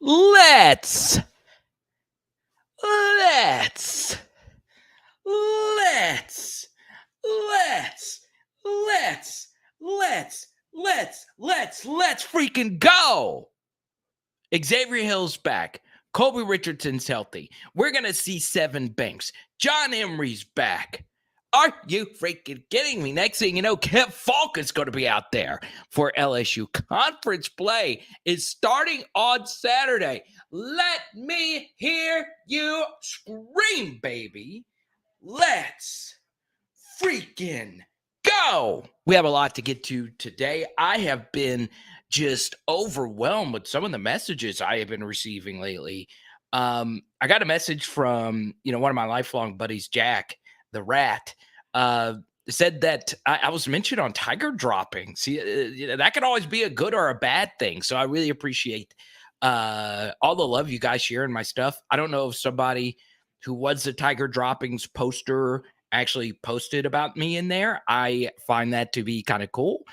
let's let's let's let's let's freaking go. Xavier Hill's back. Kobe Richardson's healthy. We're going to see Seven Banks. John Emery's back. Are you freaking kidding me? Next thing you know, Kev Falk is going to be out there for LSU. Conference play is starting on Saturday. Let me hear you scream, baby. Let's freaking go. We have a lot to get to today. I have been just overwhelmed with some of the messages I have been receiving lately. I got a message from, one of my lifelong buddies, Jack, the Rat, said that I was mentioned on Tiger dropping. See, that could always be a good or a bad thing. So I really appreciate all the love you guys sharing my stuff. I don't know if somebody who was the Tiger droppings poster actually posted about me in there. I find that to be kind of cool.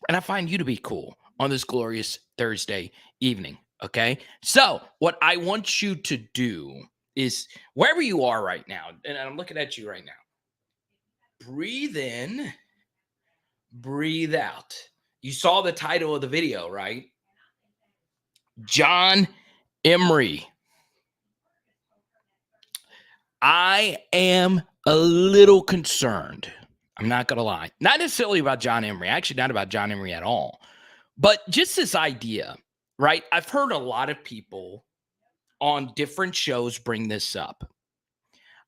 And I find you to be cool on this glorious Thursday evening. Okay. So what I want you to do is, wherever you are right now, and I'm looking at you right now, breathe in, breathe out. You saw the title of the video, right? John Emery. I am a little concerned. I'm not going to lie. Not necessarily about John Emery. Actually, not about John Emery at all. But just this idea, right? I've heard a lot of people on different shows bring this up.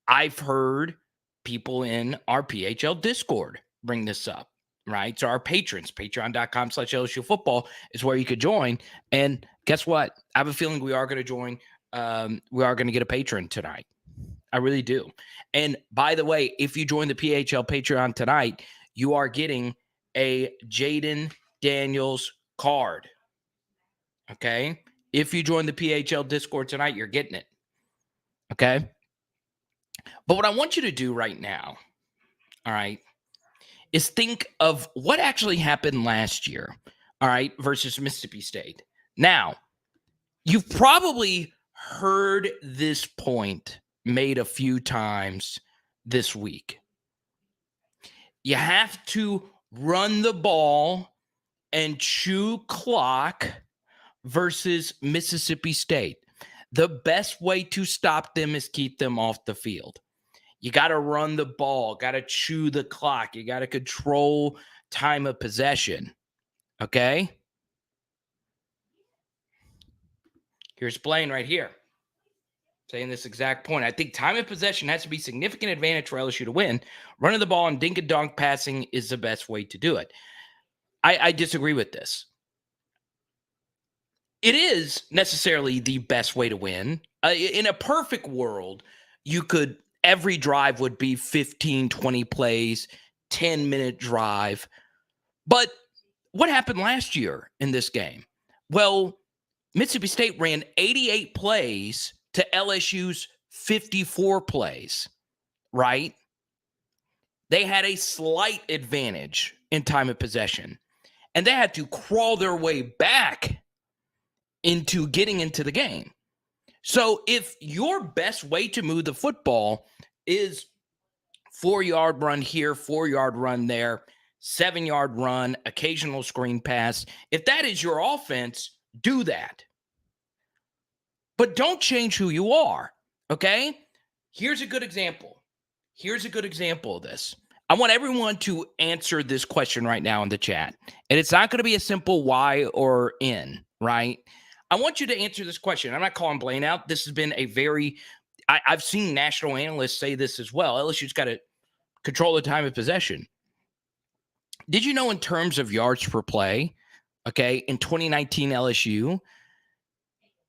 I've heard people in our PHL Discord bring this up, right? So our patrons, patreon.com/LSU football is where you could join. And guess what? I have a feeling we are going to join. We are going to get a patron tonight. I really do. And by the way, if you join the PHL Patreon tonight, you are getting a Jaden Daniels card. Okay? If you join the PHL Discord tonight, you're getting it. Okay? But what I want you to do right now, all right, is think of what actually happened last year, all right, versus Mississippi State. Now, you've probably heard this point made a few times this week. You have to run the ball and chew clock versus Mississippi State. The best way to stop them is keep them off the field. You got to run the ball, got to chew the clock. You got to control time of possession. Okay? Here's Blaine right here saying this exact point. I think time of possession has to be significant advantage for LSU to win. Running the ball and dink and dunk passing is the best way to do it. I disagree with this. It is necessarily the best way to win. In a perfect world, every drive would be 15, 20 plays, 10-minute drive. But what happened last year in this game? Well, Mississippi State ran 88 plays to LSU's 54 plays, right? They had a slight advantage in time of possession, and they had to crawl their way back into getting into the game. So if your best way to move the football is 4-yard run here, 4-yard run there, 7-yard run, occasional screen pass, if that is your offense, do that. But don't change who you are, okay? Here's a good example. Here's a good example of this. I want everyone to answer this question right now in the chat. And it's not going to be a simple Y or N, right? I want you to answer this question. I'm not calling Blaine out. This has been I've seen national analysts say this as well. LSU's got to control the time of possession. Did you know in terms of yards per play, okay, in 2019 LSU,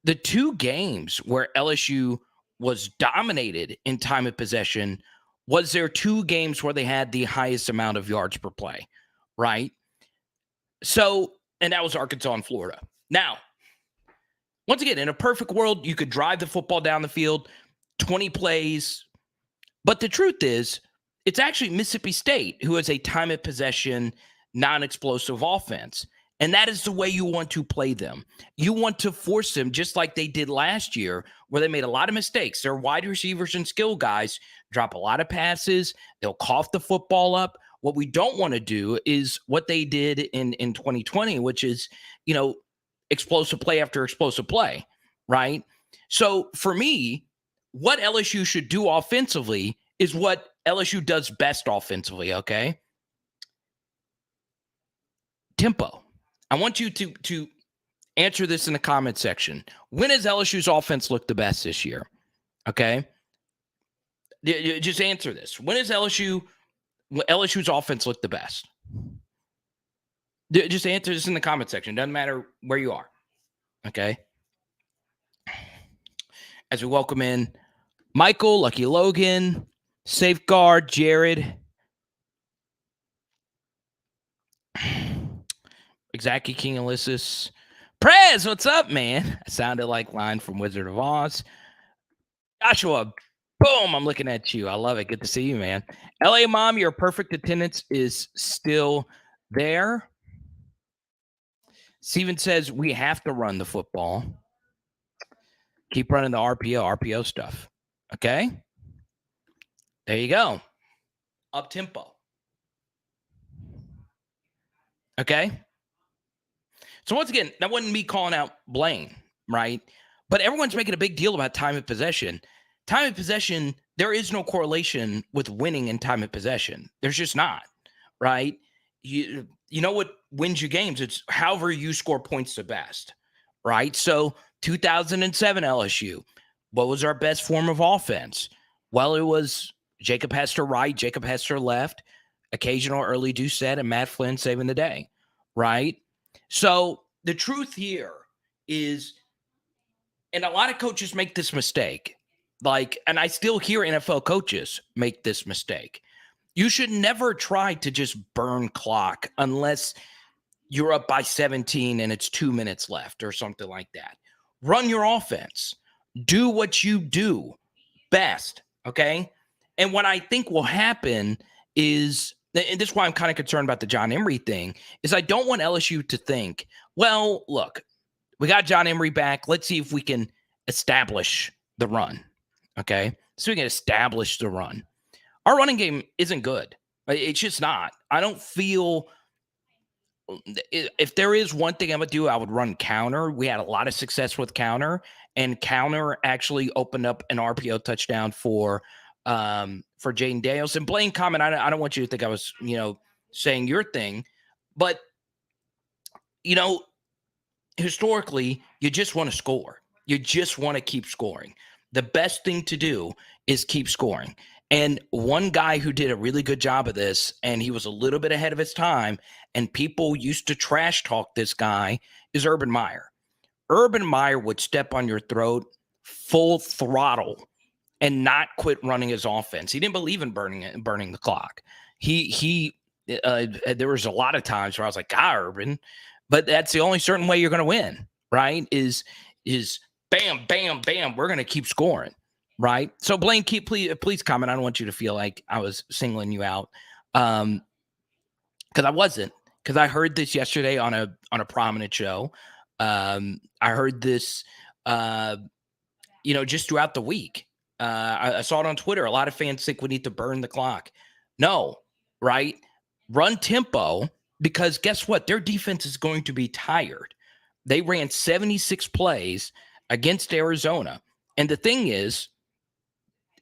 the two games where LSU was dominated in time of possession was there two games where they had the highest amount of yards per play, right? So, and that was Arkansas and Florida. Now, once again, in a perfect world, you could drive the football down the field, 20 plays. But the truth is, it's actually Mississippi State who has a time of possession, non-explosive offense. And that is the way you want to play them. You want to force them just like they did last year, where they made a lot of mistakes. Their wide receivers and skill guys drop a lot of passes. They'll cough the football up. What we don't want to do is what they did in 2020, which is, explosive play after explosive play, right? So for me, what LSU should do offensively is what LSU does best offensively, okay? Tempo. I want you to answer this in the comment section. When has LSU's offense looked the best this year? Okay. Just answer this. When has LSU's offense looked the best? Just answer this in the comment section. Doesn't matter where you are. Okay. As we welcome in Michael, Lucky Logan, Safeguard, Jared, Exactly King Ulysses. Prez, what's up, man? I sounded like line from Wizard of Oz. Joshua, boom, I'm looking at you. I love it. Good to see you, man. LA Mom, your perfect attendance is still there. Steven says we have to run the football. Keep running the RPO stuff. Okay? There you go. Up tempo. Okay? So once again, that wasn't me calling out Blaine, right? But everyone's making a big deal about time of possession. Time of possession, there is no correlation with winning and time of possession. There's just not, right? You know what wins you games? It's however you score points the best, right? So 2007 LSU, what was our best form of offense? Well, it was Jacob Hester right, Jacob Hester left, occasional early Doucette, and Matt Flynn saving the day, right? So the truth here is, and a lot of coaches make this mistake, and I still hear NFL coaches make this mistake. You should never try to just burn clock unless you're up by 17 and it's 2 minutes left or something like that. Run your offense. Do what you do best, okay? And what I think will happen is, and this is why I'm kind of concerned about the John Emery thing, is I don't want LSU to think, well, look, we got John Emery back. Let's see if we can establish the run, okay? So we can establish the run. Our running game isn't good. It's just not. I don't feel – if there is one thing I would do, I would run counter. We had a lot of success with counter, and counter actually opened up an RPO touchdown for Jaden Daniels. And Blaine comment, I don't want you to think I was, saying your thing, but, historically, you just want to score. You just want to keep scoring. The best thing to do is keep scoring. And one guy who did a really good job of this, and he was a little bit ahead of his time, and people used to trash talk this guy, is Urban Meyer. Urban Meyer would step on your throat full throttle and not quit running his offense. He didn't believe in burning the clock. There was a lot of times where I was like, Urban, but that's the only certain way you're going to win, right? Is bam, bam, bam. We're going to keep scoring, right? So Blaine, please comment. I don't want you to feel like I was singling you out, because I wasn't. Because I heard this yesterday on a prominent show. I heard this, just throughout the week. I saw it on Twitter. A lot of fans think we need to burn the clock. No, right? Run tempo, because guess what? Their defense is going to be tired. They ran 76 plays against Arizona. And the thing is,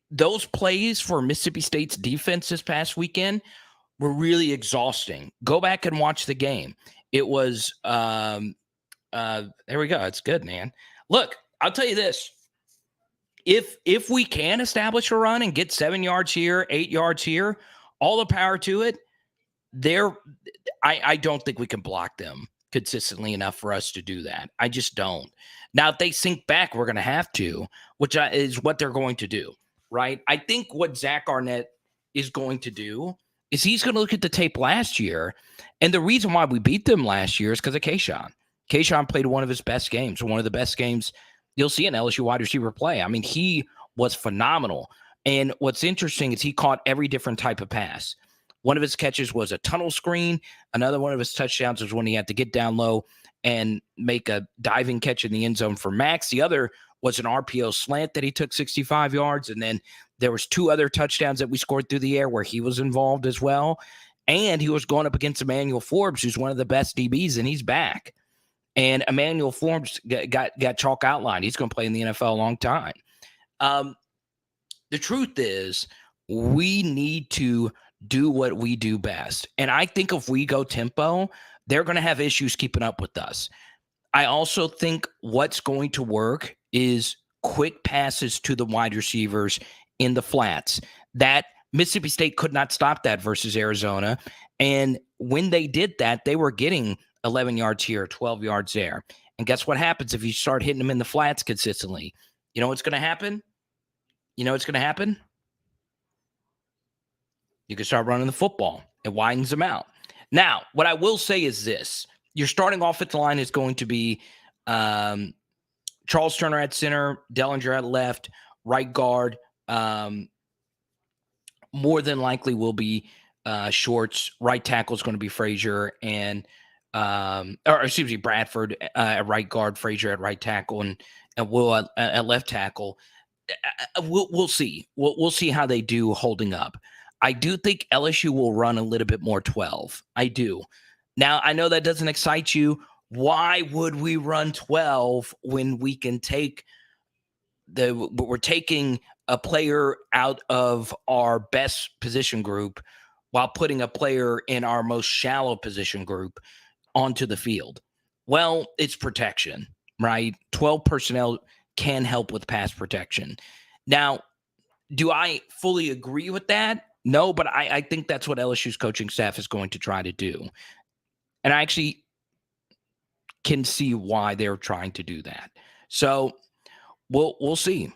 those plays for Mississippi State's defense this past weekend were really exhausting. Go back and watch the game. It was, there we go. It's good, man. Look, I'll tell you this. If we can establish a run and get 7 yards here, 8 yards here, all the power to it, I don't think we can block them consistently enough for us to do that. I just don't. Now, if they sink back, we're going to have to, which is what they're going to do, right? I think what Zach Arnett is going to do is he's going to look at the tape last year, and the reason why we beat them last year is because of Kayshawn. Kayshawn played one of his best games, one of the best games you'll see an LSU wide receiver play. I mean, he was phenomenal. And what's interesting is he caught every different type of pass. One of his catches was a tunnel screen. Another one of his touchdowns was when he had to get down low and make a diving catch in the end zone for Max. The other was an RPO slant that he took 65 yards. And then there was 2 other touchdowns that we scored through the air where he was involved as well. And he was going up against Emmanuel Forbes, who's one of the best DBs, and he's back. And Emmanuel Forbes got chalk outline. He's going to play in the NFL a long time. The truth is, we need to do what we do best. And I think if we go tempo, they're going to have issues keeping up with us. I also think what's going to work is quick passes to the wide receivers in the flats. That Mississippi State could not stop that versus Arizona. And when they did that, they were getting 11 yards here, 12 yards there. And guess what happens if you start hitting them in the flats consistently? You know what's going to happen? You know what's going to happen? You can start running the football. It widens them out. Now, what I will say is this. Your starting offensive line is going to be Charles Turner at center, Dellinger at left, right guard. More than likely will be Shorts. Right tackle is going to be Frazier and Bradford at right guard, Frazier at right tackle, and Will at left tackle. We'll see. We'll see how they do holding up. I do think LSU will run a little bit more 12. I do. Now, I know that doesn't excite you. Why would we run 12 when we can we're taking a player out of our best position group while putting a player in our most shallow position group onto the field? Well, it's protection, right? 12 personnel can help with pass protection. Now, do I fully agree with that? No, but I think that's what LSU's coaching staff is going to try to do. And I actually can see why they're trying to do that. So we'll see.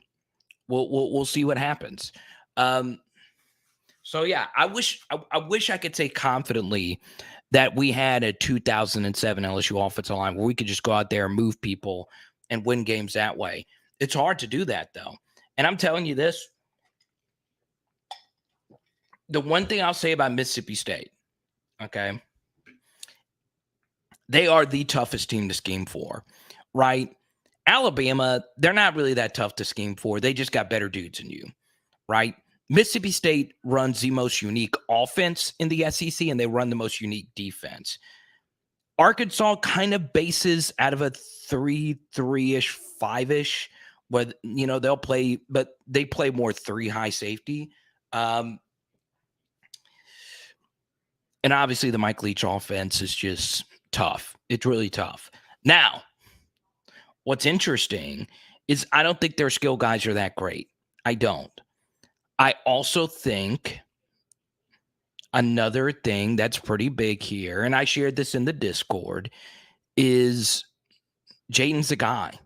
We'll see what happens. So yeah, I wish I could say confidently that we had a 2007 LSU offensive line where we could just go out there and move people and win games that way. It's hard to do that though. And I'm telling you this, the one thing I'll say about Mississippi State, okay, they are the toughest team to scheme for, right? Alabama, they're not really that tough to scheme for. They just got better dudes than you, right? Mississippi State runs the most unique offense in the SEC, and they run the most unique defense. Arkansas kind of bases out of a 3-3-ish, 5-ish, where, they'll play, but they play more 3 high safety. And obviously the Mike Leach offense is just tough. It's really tough. Now, what's interesting is I don't think their skill guys are that great. I don't. I also think another thing that's pretty big here, and I shared this in the Discord, is Jaden's the guy,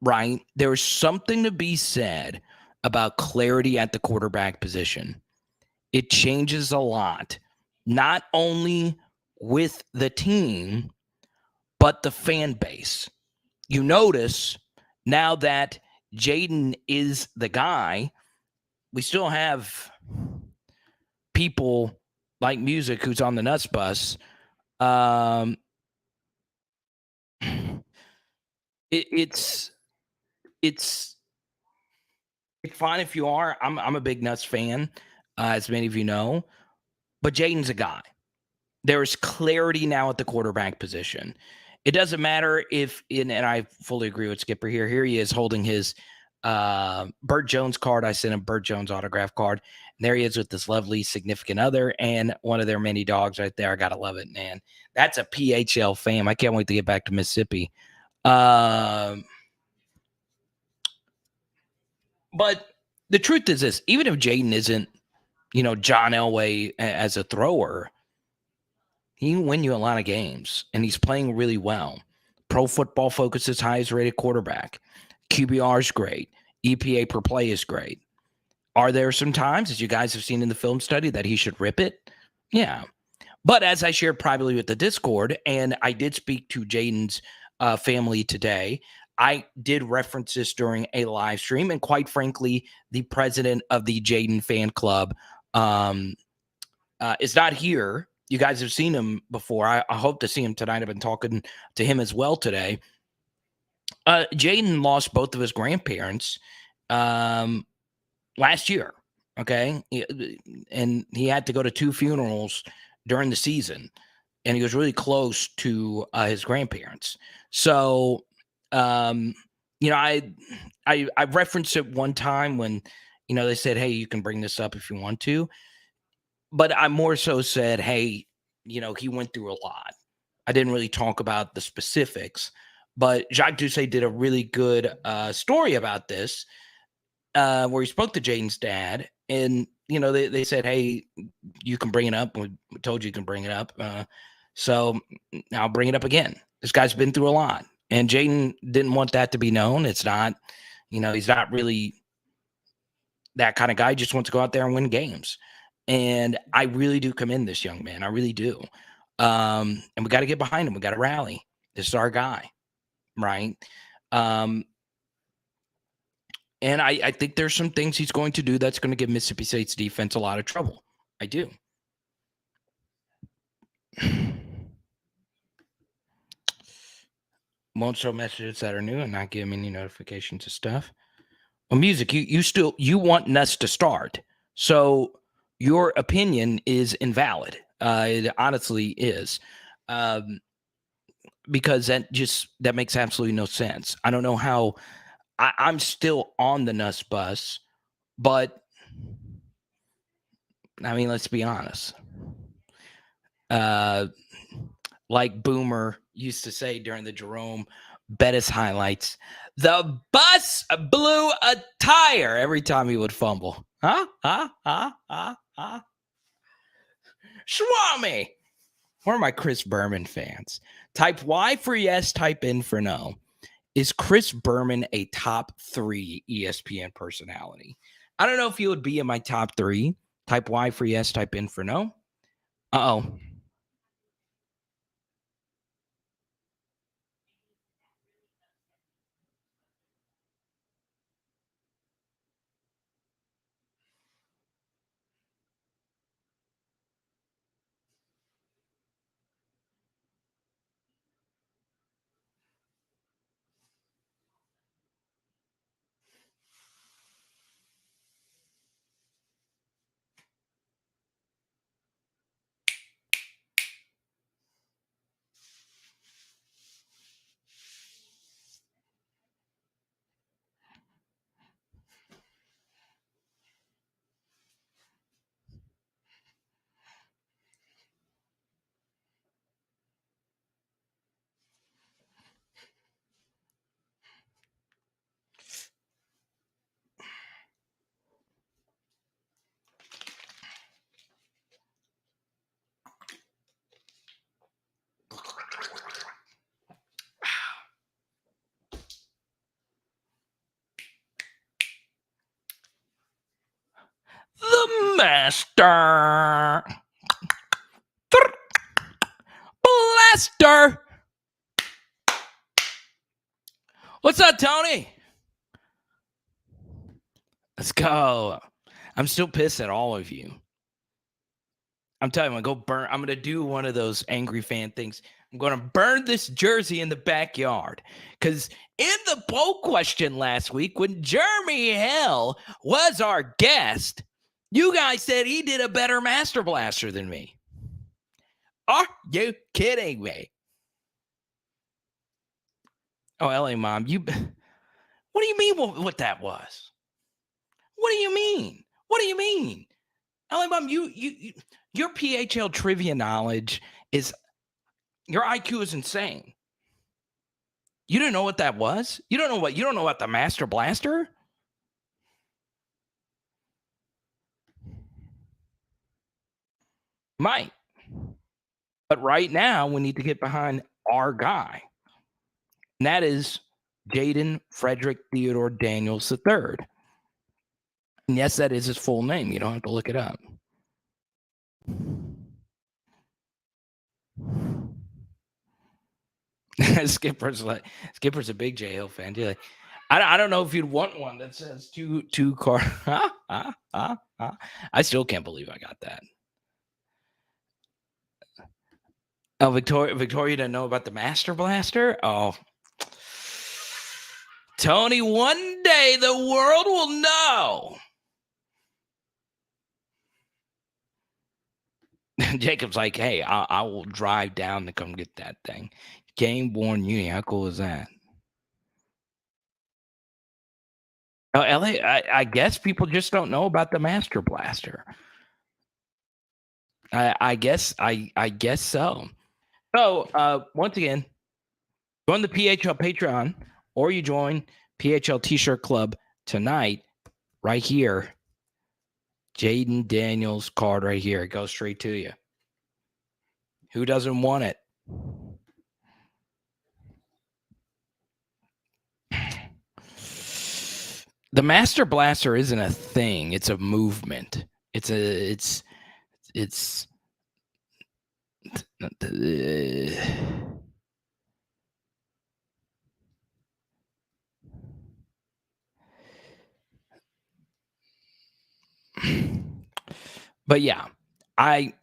right? There's something to be said about clarity at the quarterback position. It changes a lot, not only with the team, but the fan base. You notice now that Jaden is the guy, we still have people like Music who's on the Nuts bus. It's fine if you are. I'm a big Nuts fan, as many of you know, but Jaden's a guy. There's clarity now at the quarterback position. It doesn't matter and I fully agree with Skipper here. Here he is holding his Burt Jones card. I sent him Burt Jones autograph card. And there he is with this lovely significant other and one of their many dogs right there. I gotta love it, man. That's a PHL fam. I can't wait to get back to Mississippi. But the truth is this: even if Jaden isn't, John Elway as a thrower, he can win you a lot of games, and he's playing really well. Pro Football Focus's highest rated quarterback. QBR is great. EPA per play is great. Are there some times, as you guys have seen in the film study, that he should rip it? Yeah. But as I shared privately with the Discord, and I did speak to Jaden's family today, I did reference this during a live stream, and quite frankly, the president of the Jaden fan club is not here. You guys have seen him before. I hope to see him tonight. I've been talking to him as well today. Jaden lost both of his grandparents last year. Okay. And he had to go to 2 funerals during the season. And he was really close to his grandparents. So, I referenced it one time when, they said, hey, you can bring this up if you want to. But I more so said, hey, he went through a lot. I didn't really talk about the specifics, but Jacques Doucet did a really good story about this, where he spoke to Jaden's dad, and they said, hey, you can bring it up. We told you can bring it up. So I'll bring it up again. This guy's been through a lot, and Jaden didn't want that to be known. It's not, he's not really that kind of guy. He just wants to go out there and win games. And I really do commend this young man. I really do. And we got to get behind him. We got to rally. This is our guy, right? And I think there's some things he's going to do that's going to give Mississippi State's defense a lot of trouble. I do. Won't show messages that are new and not give me any notifications of stuff. Well, music, you want us to start. So your opinion is invalid. It honestly is. Because that makes absolutely no sense. I don't know how I'm still on the Nuss bus, but I mean, let's be honest. Like Boomer used to say during the Jerome Bettis highlights, the bus blew a tire every time he would fumble. Swami! Where are my Chris Berman fans? Type Y for yes, type in for no. Is Chris Berman a top 3 ESPN personality? I don't know if he would be in my top 3. Type Y for yes, type in for no. Uh-oh. The Master Blaster. What's up, Tony? Let's go. I'm still pissed at all of you. I'm telling you, I'm going to do one of those angry fan things. I'm going to burn this jersey in the backyard. Because in the poll question last week, when Jeremy Hill was our guest, you guys said he did a better Master Blaster than me. Are you kidding me? Oh, LA Mom, what do you mean what that was? What do you mean? What do you mean? LA Mom, your PHL trivia knowledge is, your IQ is insane. You didn't know what that was? You don't know what the Master Blaster? Might. But right now, we need to get behind our guy. And that is Jaden Frederick Theodore Daniels III. And yes, that is his full name. You don't have to look it up. Skipper's a big J Hill fan. You're like, I don't know if you'd want one that says two car. I still can't believe I got that. Oh, Victoria didn't know about the Master Blaster? Oh. Tony, one day the world will know. Jacob's like, hey, I will drive down to come get that thing. Game Born Uni. How cool is that? Oh, LA, I guess people just don't know about the Master Blaster. I guess so. So once again, join the PHL Patreon or you join PHL T-shirt Club tonight, right here. Jaden Daniels card right here. It goes straight to you. Who doesn't want it? The Master Blaster isn't a thing. It's a movement. It's but yeah, I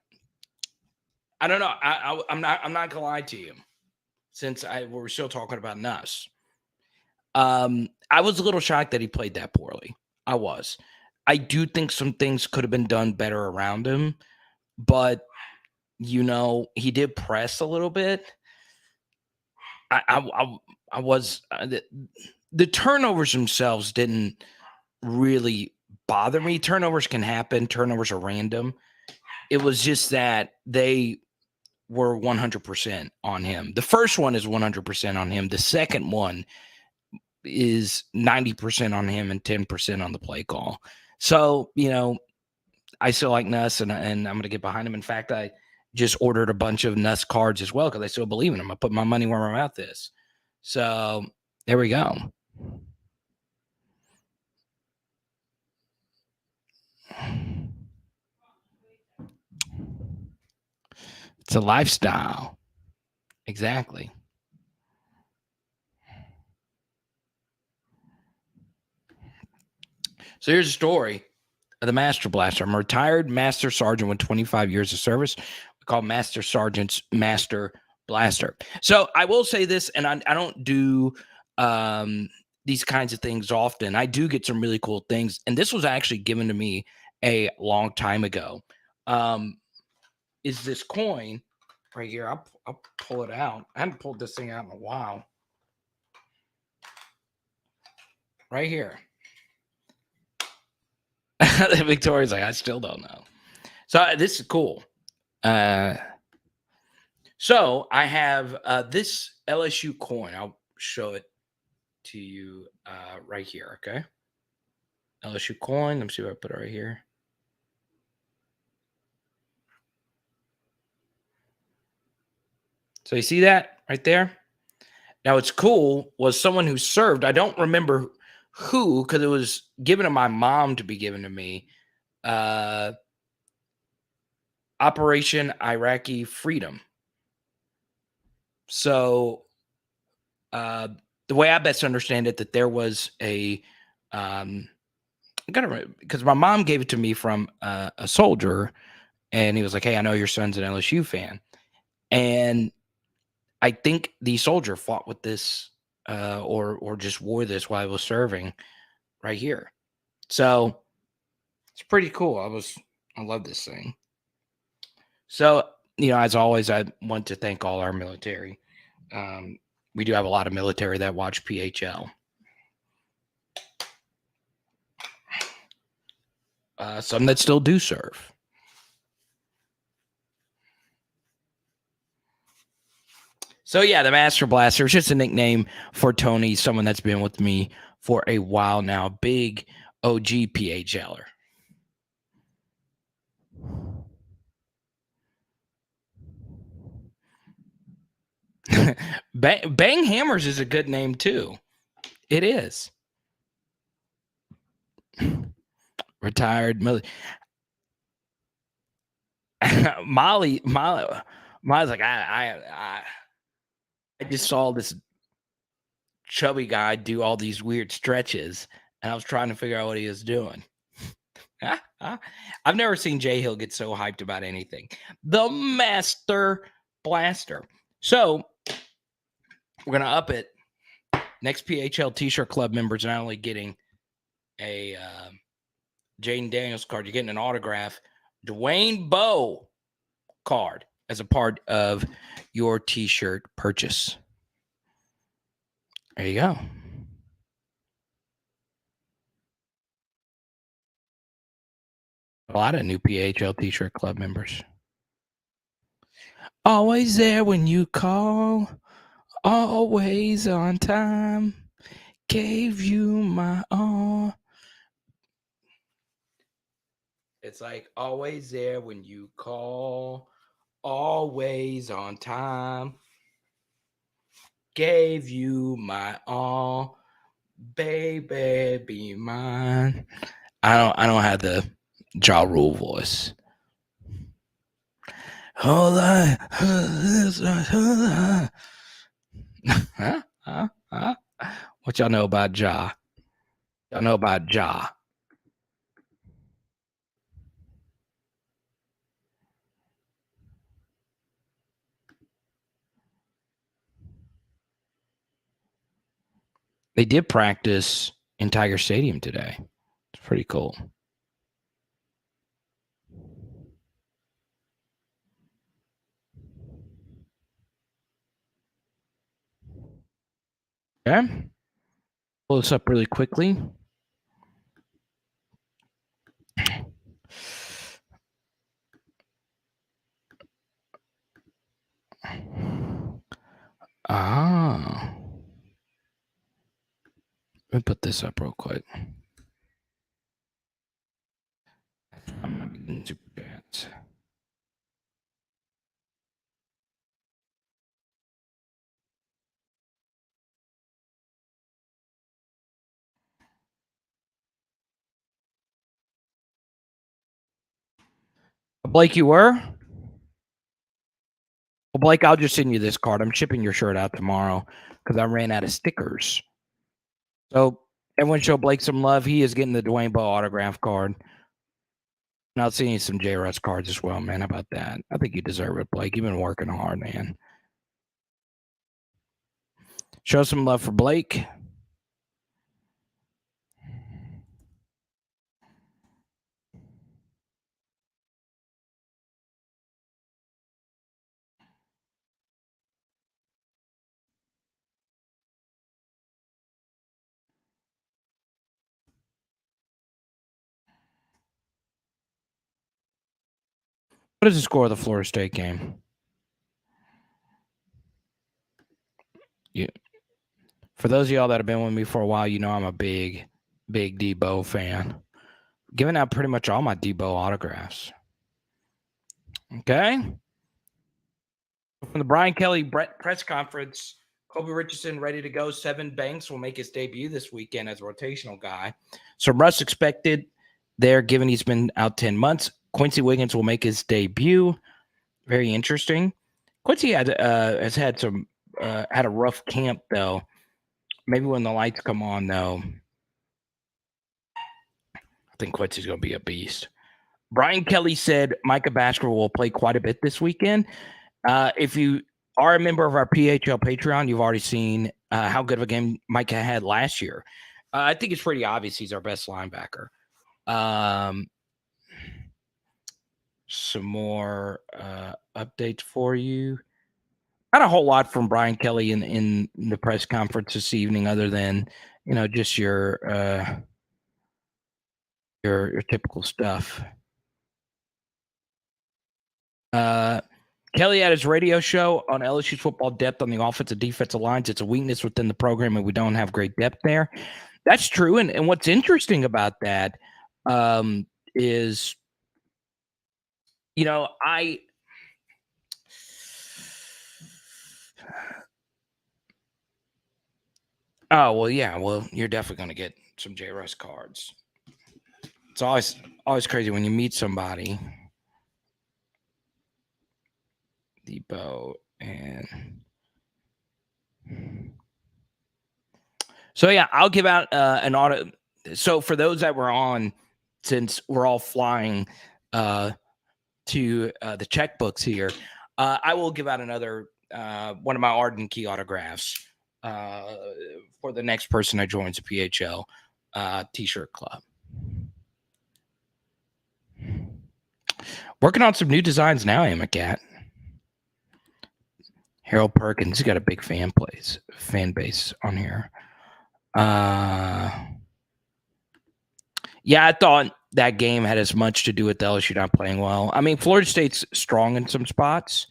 don't know. I'm not gonna lie to you. Since we're still talking about Nuss, I was a little shocked that he played that poorly. I was. I do think some things could have been done better around him, but he did press a little bit. I was the turnovers themselves didn't really bother me. Turnovers can happen. Turnovers are random. It was just that they were 100% on him. The first one is 100% on him. The second one is 90% on him and 10% on the play call. So, I still like Nuss and I'm going to get behind him. In fact, I just ordered a bunch of Nuss cards as well because I still believe in him. I put my money where my mouth is. So there we go. It's a lifestyle. Exactly. So here's a story of the Master Blaster. I'm a retired Master Sergeant with 25 years of service. We call Master Sergeants Master Blaster. So I will say this, and I don't do these kinds of things often. I do get some really cool things, and this was actually given to me a long time ago. Is this coin right here? I'll pull it out. I haven't pulled this thing out in a while. Right here. Victoria's like, I still don't know. So this is cool. So I have this LSU coin. I'll show it to you right here. Okay. LSU coin. Let me see what I put it right here. So you see that right there? Now what's cool was someone who served. I don't remember who because it was given to my mom to be given to me. Operation Iraqi Freedom. So the way I best understand it, that there was I gotta because my mom gave it to me from a soldier, and he was like, "Hey, I know your son's an LSU fan," and I think the soldier fought with this or just wore this while I was serving right here. So it's pretty cool. I love this thing. So as always, I want to thank all our military. We do have a lot of military that watch PHL. Some that still do serve. So yeah, the Master Blaster is just a nickname for Tony, someone that's been with me for a while now. Big OG PHLer. Bang Hammers is a good name too. It is. Retired military. Molly's like, I just saw this chubby guy do all these weird stretches, and I was trying to figure out what he was doing. I've never seen Jay Hill get so hyped about anything. The Master blaster. So we're gonna up it. Next PHL T-shirt club members are not only getting a Jaden Daniels card, you're getting an autograph Dwayne Bowe card as a part of your T-shirt purchase. There you go. A lot of new PHL T-shirt club members. Always there when you call, always on time, gave you my all. It's like always there when you call, always on time, gave you my all, baby, be mine. I don't have the Ja Rule voice. Hold on. Huh? What y'all know about Ja? Y'all know about Ja? They did practice in Tiger Stadium today. It's pretty cool. Okay. Pull this up really quickly. Let me put this up real quick. I'm not getting super chats. Blake, you were? Well, Blake, I'll just send you this card. I'm shipping your shirt out tomorrow because I ran out of stickers. So everyone show Blake some love. He is getting the Dwayne Bowe autograph card. And I'll send you some J. Russ cards as well, man. How about that? I think you deserve it, Blake. You've been working hard, man. Show some love for Blake. What is the score of the Florida State game? Yeah. For those of y'all that have been with me for a while, you know I'm a big Debo fan. Giving out pretty much all my Debo autographs. Okay. From the Brian Kelly press conference, Kobe Richardson ready to go. Sevyn Banks will make his debut this weekend as a rotational guy. So Russ expected there, given he's been out 10 months. Quincy Wiggins will make his debut. Very interesting. Quincy has had some had a rough camp though. Maybe when the lights come on though, I think Quincy's going to be a beast. Brian Kelly said Micah Bashker will play quite a bit this weekend. If you are a member of our PHL Patreon, you've already seen how good of a game Micah had last year. I think it's pretty obvious he's our best linebacker. Some more updates for you. Not a whole lot from Brian Kelly in the press conference this evening, other than just your typical stuff. Kelly had his radio show on LSU's football depth on the offensive defensive lines. It's a weakness within the program, and we don't have great depth there. That's true. And what's interesting about that is, oh, well, yeah. Well, you're definitely going to get some J. Russ cards. It's always crazy when you meet somebody. Debo and so yeah, I'll give out an auto. So for those that were on, since we're all flying to the checkbooks here, I will give out another one of my Arden Key autographs for the next person that joins the PHL T-shirt club. Working on some new designs now, Cat. Harold Perkins, he's got a big fan base on here. Yeah, I thought that game had as much to do with LSU not playing well. I mean, Florida State's strong in some spots.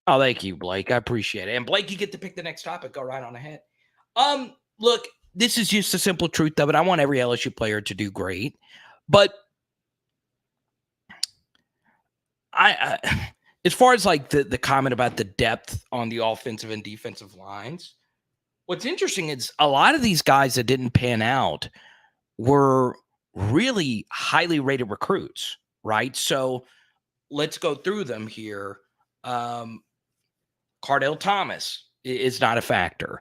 Oh, thank you, Blake. I appreciate it. And Blake, you get to pick the next topic. Go right on ahead. Look, this is just the simple truth of it. I want every LSU player to do great, but I as far as like the comment about the depth on the offensive and defensive lines, what's interesting is a lot of these guys that didn't pan out were really highly rated recruits, right? So let's go through them here. Cardell Thomas is not a factor.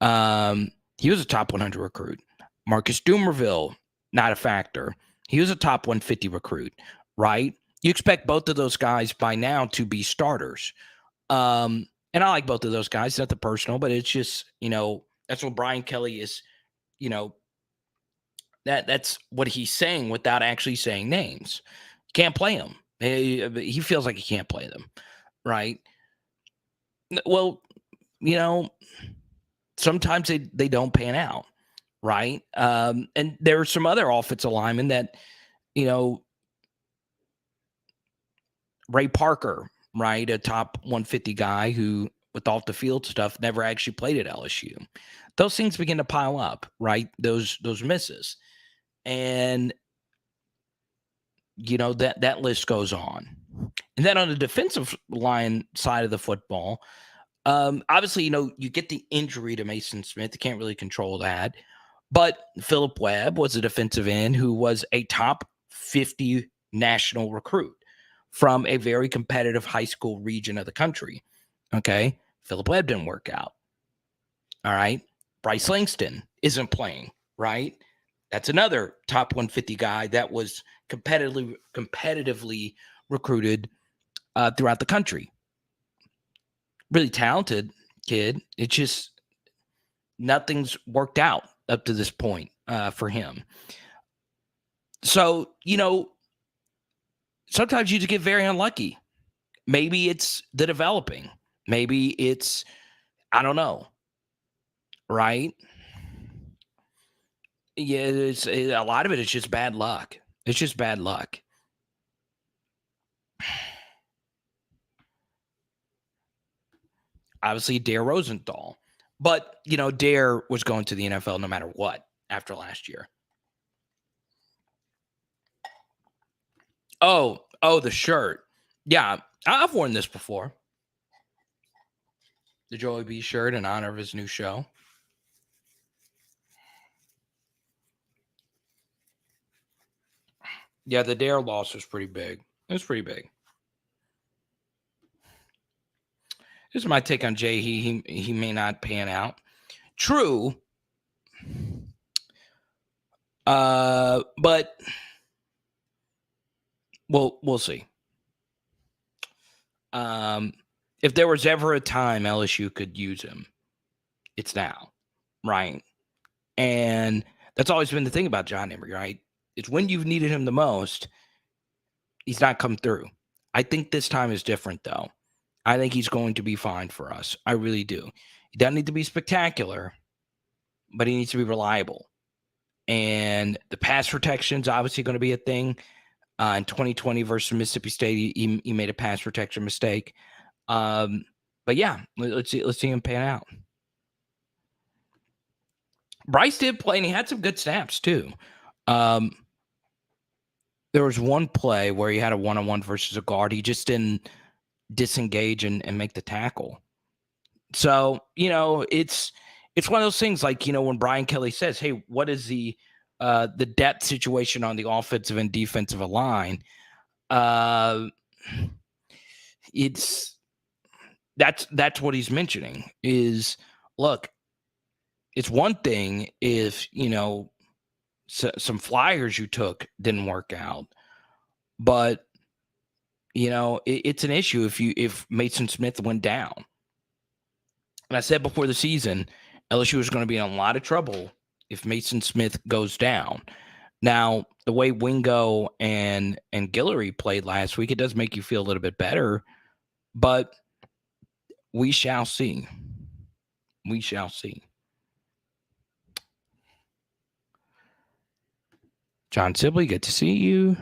He was a top 100 recruit. Marcus Dumerville, not a factor. He was a top 150 recruit, right? You expect both of those guys by now to be starters. And I like both of those guys, nothing personal, but it's just, that's what Brian Kelly is, that's what he's saying without actually saying names. Can't play them. He feels like he can't play them, right? Well, sometimes they don't pan out, right? And there are some other offensive linemen that, Ray Parker, right? A top 150 guy who, with off the field stuff, never actually played at LSU. Those things begin to pile up, right? Those misses. And, that list goes on. And then on the defensive line side of the football, obviously, you get the injury to Mason Smith. You can't really control that. But Philip Webb was a defensive end who was a top 50 national recruit from a very competitive high school region of the country. Okay. Philip Webb didn't work out. All right. Bryce Langston isn't playing, right? That's another top 150 guy that was competitively recruited throughout the country. Really talented kid. It's just nothing's worked out up to this point for him. So, sometimes you just get very unlucky. Maybe it's the developing. Maybe it's, I don't know, right? Yeah, a lot of it is just bad luck. It's just bad luck. Obviously, Dare Rosenthal. But, Dare was going to the NFL no matter what after last year. Oh, the shirt. Yeah, I've worn this before. The Joey B shirt in honor of his new show. Yeah, the Dare loss was pretty big. It was pretty big. This is my take on Jay. He may not pan out. True. But we'll see. If there was ever a time LSU could use him, it's now, right? And that's always been the thing about John Emery, right? It's when you've needed him the most, he's not come through. I think this time is different, though. I think he's going to be fine for us. I really do. He doesn't need to be spectacular, but he needs to be reliable. And the pass protection is obviously going to be a thing. In 2020 versus Mississippi State, he made a pass protection mistake. But yeah, let's see him pan out. Bryce did play, and he had some good snaps too. There was one play where he had a one-on-one versus a guard. He just didn't disengage and make the tackle. So, it's one of those things like, when Brian Kelly says, hey, what is the depth situation on the offensive and defensive line? That's what he's mentioning is, look, it's one thing if, some flyers you took didn't work out, but it's an issue if Mason Smith went down. And I said before the season, LSU is going to be in a lot of trouble if Mason Smith goes down. Now, the way Wingo and Guillory played last week, it does make you feel a little bit better, but we shall see. We shall see. John Sibley, good to see you.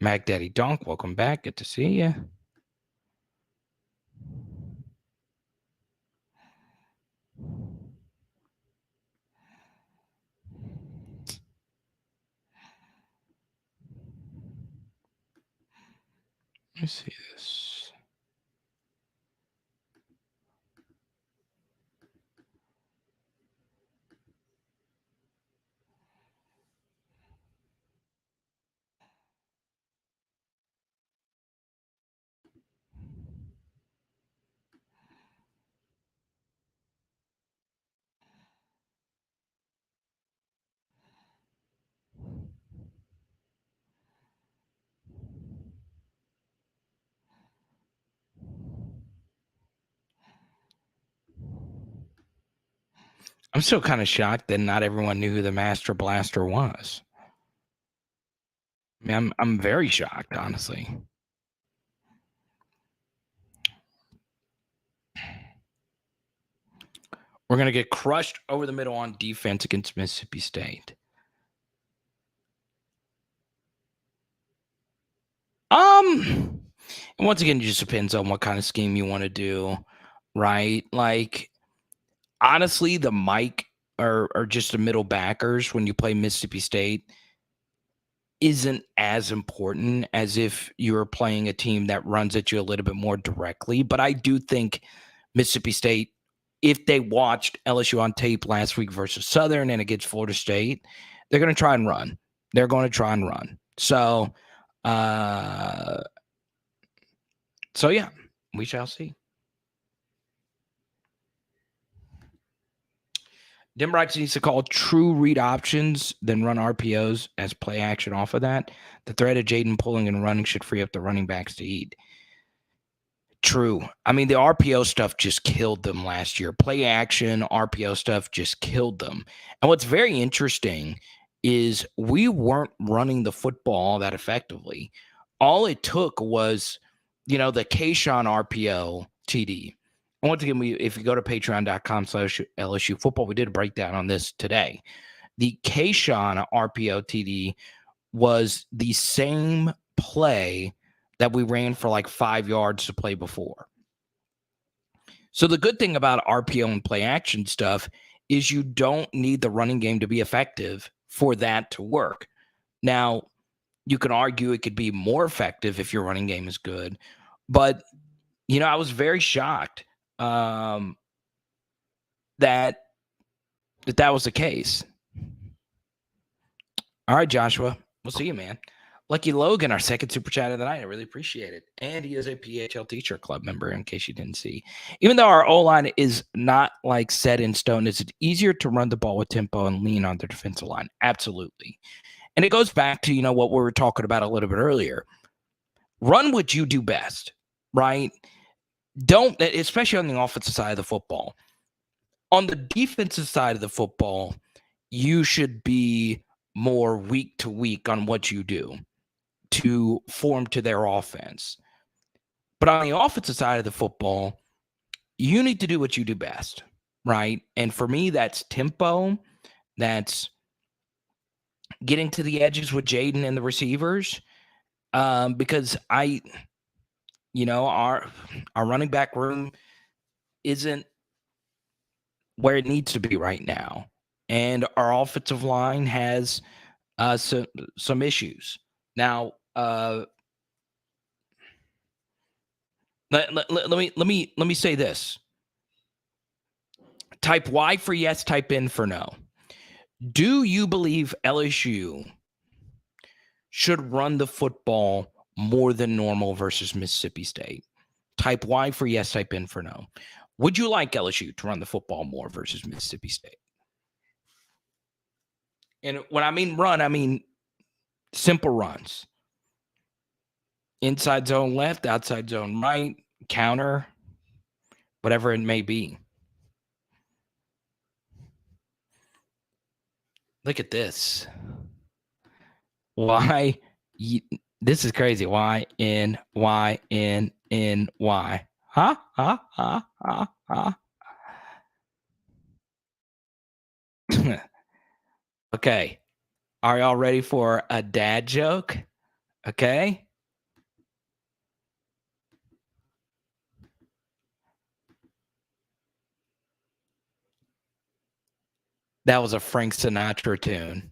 Mac Daddy Donk, welcome back. Good to see you. Let me see this. I'm still kind of shocked that not everyone knew who the Master Blaster was. I mean, I'm very shocked, honestly. We're going to get crushed over the middle on defense against Mississippi State. Once again, it just depends on what kind of scheme you want to do, right? Like, honestly, the Mike or just the middle backers when you play Mississippi State isn't as important as if you're playing a team that runs at you a little bit more directly. But I do think Mississippi State, if they watched LSU on tape last week versus Southern and against Florida State, they're going to try and run. They're going to try and run. So yeah, we shall see. Dimbrights needs to call true read options, then run RPOs as play action off of that. The threat of Jaden pulling and running should free up the running backs to eat. True. I mean, the RPO stuff just killed them last year. Play action, RPO stuff just killed them. And what's very interesting is we weren't running the football that effectively. All it took was, the Kayshawn RPO TD. And once again, if you go to patreon.com/LSU football, we did a breakdown on this today. The Kayshawn RPO TD was the same play that we ran for like 5 yards to play before. So the good thing about RPO and play action stuff is you don't need the running game to be effective for that to work. Now, you can argue it could be more effective if your running game is good, but I was very shocked that was the case. All right, Joshua, we'll see you, man. Lucky Logan, our second super chat of the night. I really appreciate it. And he is a PHL Teacher Club member, in case you didn't see. Even though our O-line is not like set in stone, is it easier to run the ball with tempo and lean on the defensive line? Absolutely. And it goes back to, what we were talking about a little bit earlier. Run what you do best, right? Don't, especially on the offensive side of the football. On the defensive side of the football, you should be more week to week on what you do to form to their offense. But on the offensive side of the football, you need to do what you do best, right? And for me, that's tempo. That's getting to the edges with Jaden and the receivers. Because our running back room isn't where it needs to be right now. And our offensive line has some issues. Now, let me say this. Type Y for yes, type in for no. Do you believe LSU should run the football more than normal versus Mississippi State? Type Y for yes, type in for no. Would you like LSU to run the football more versus Mississippi State? And when I mean run, I mean simple runs. inside zone left, outside zone right, counter, whatever it may be. Look at this. Why? This is crazy. Y N Y N N Y. Huh? Huh? Huh? Huh? Huh? Okay. Are y'all ready for a dad joke? Okay. That was a Frank Sinatra tune.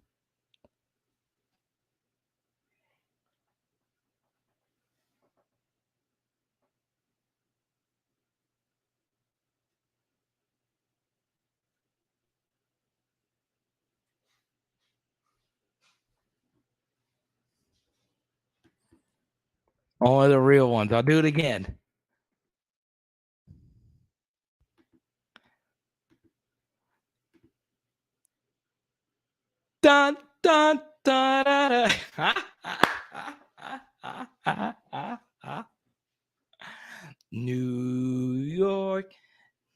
Only the real ones. I'll do it again. Dun, dun, dun, dun, dun. New York,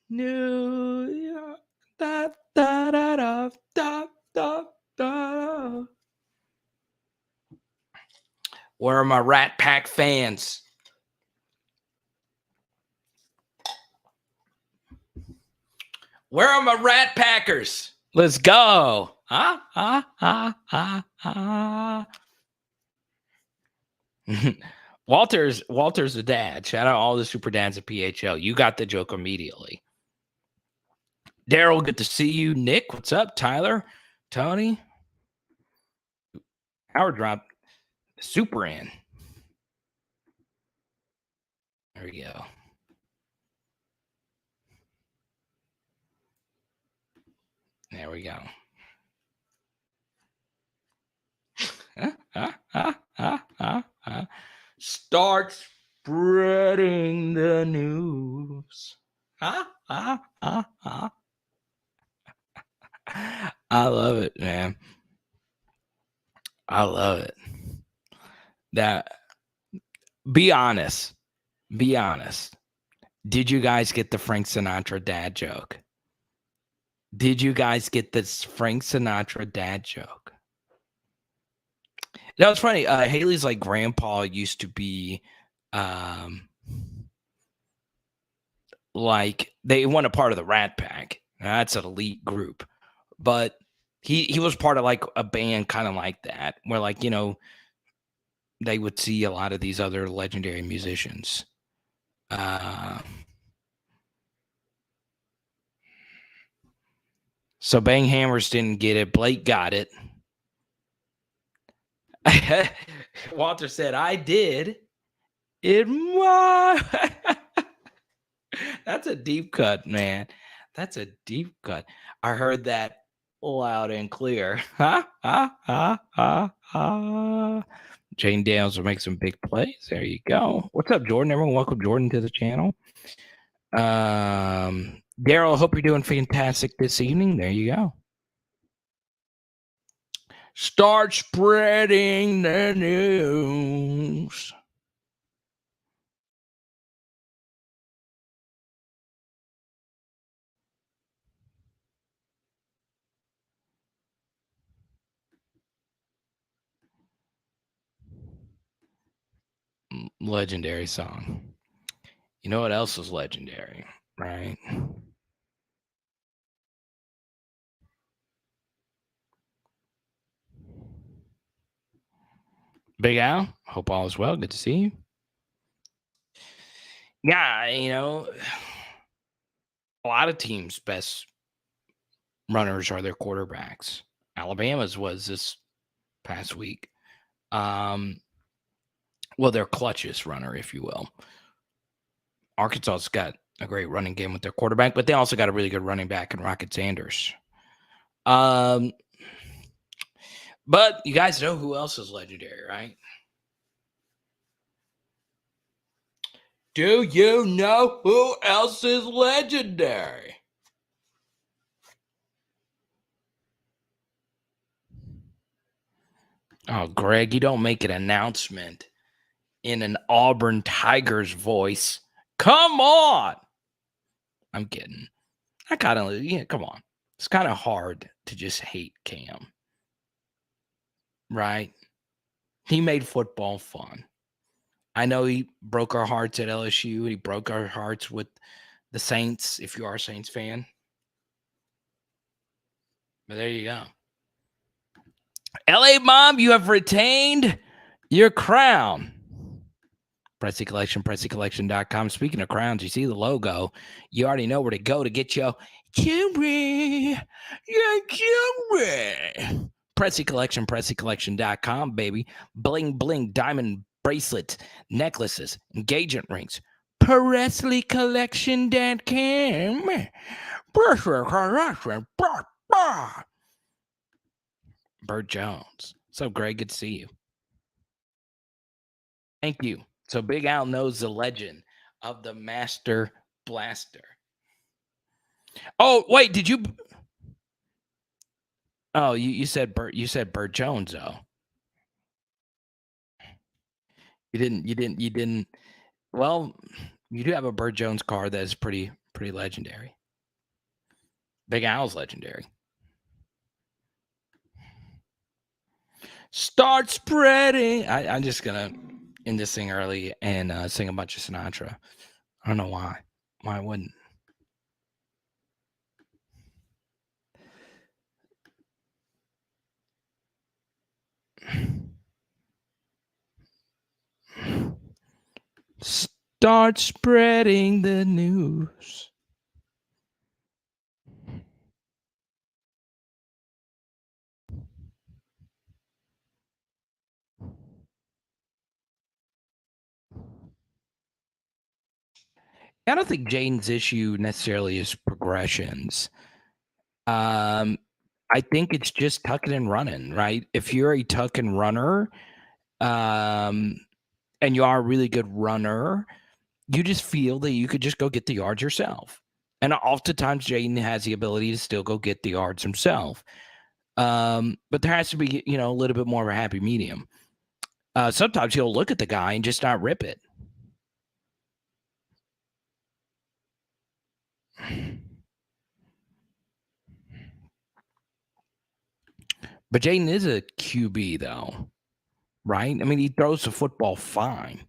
New York. Da, da, da, da, da, da, da. Where are my Rat Pack fans? Where are my Rat Packers? Let's go. Walter's the dad. Shout out all the super dads at PHL. You got the joke immediately. Daryl, good to see you. Nick, what's up? Tyler, Tony, Howard dropped super in. There we go. There we go. Start spreading the news. I love it, man. I love it. That. Be honest. Be honest. Did you guys get the Frank Sinatra dad joke? Did you guys get this Frank Sinatra dad joke? That was funny. Haley's like grandpa used to be like they weren't a part of the Rat Pack. That's an elite group. But he was part of like a band kind of like that, where like, you know, they would see a lot of these other legendary musicians. So Bang Hammers didn't get it. Blake got it. Walter said, I did. That's a deep cut, man. That's a deep cut. I heard that loud and clear. Jane Daniels will make some big plays. There you go. What's up, Jordan? Everyone, welcome Jordan to the channel. Daryl, hope you're doing fantastic this evening. There you go. Start spreading the news. Legendary song. You know what else is legendary, right? Big Al, hope all is well. Good to see you. Yeah, you know, a lot of teams' best runners are their quarterbacks. Alabama's was this past week. Well, their clutchest runner, if you will. Arkansas's got a great running game with their quarterback, but they also got a really good running back in Rocket Sanders. But you guys know who else is legendary, right? Do you know who else is legendary? Oh, Greg, you don't make an announcement in an Auburn Tigers voice. Come on. I'm kidding. Come on. It's kind of hard to just hate Cam, right? He made football fun. I know he broke our hearts at LSU. He broke our hearts with the Saints, if you are a Saints fan. But there you go. LA Mom, you have retained your crown. Pressy Collection, PressyCollection.com. Speaking of crowns, you see the logo. You already know where to go to get your jewelry. Your jewelry. Pressy Collection, PressyCollection.com, baby. Bling, bling, diamond bracelets, necklaces, engagement rings. PressyCollection.com. Bert Jones. What's up, Greg? Good to see you. Thank you. So Big Al knows the legend of the Master Blaster. Oh, wait, did you? Oh, you said Bert. You said Bert Jones, though. You didn't. Well, you do have a Bert Jones card that is pretty legendary. Big Al's legendary. Start spreading. I'm just gonna end this thing early and sing a bunch of Sinatra. I don't know why. Why I wouldn't? Start spreading the news. I don't think Jaden's issue necessarily is progressions. I think it's just tucking and running, right? If you're a tuck and runner, and you are a really good runner, you just feel that you could just go get the yards yourself. And oftentimes Jaden has the ability to still go get the yards himself. But there has to be, a little bit more of a happy medium. Sometimes he'll look at the guy and just not rip it. But Jaden is a QB, though, right? I mean, he throws the football fine.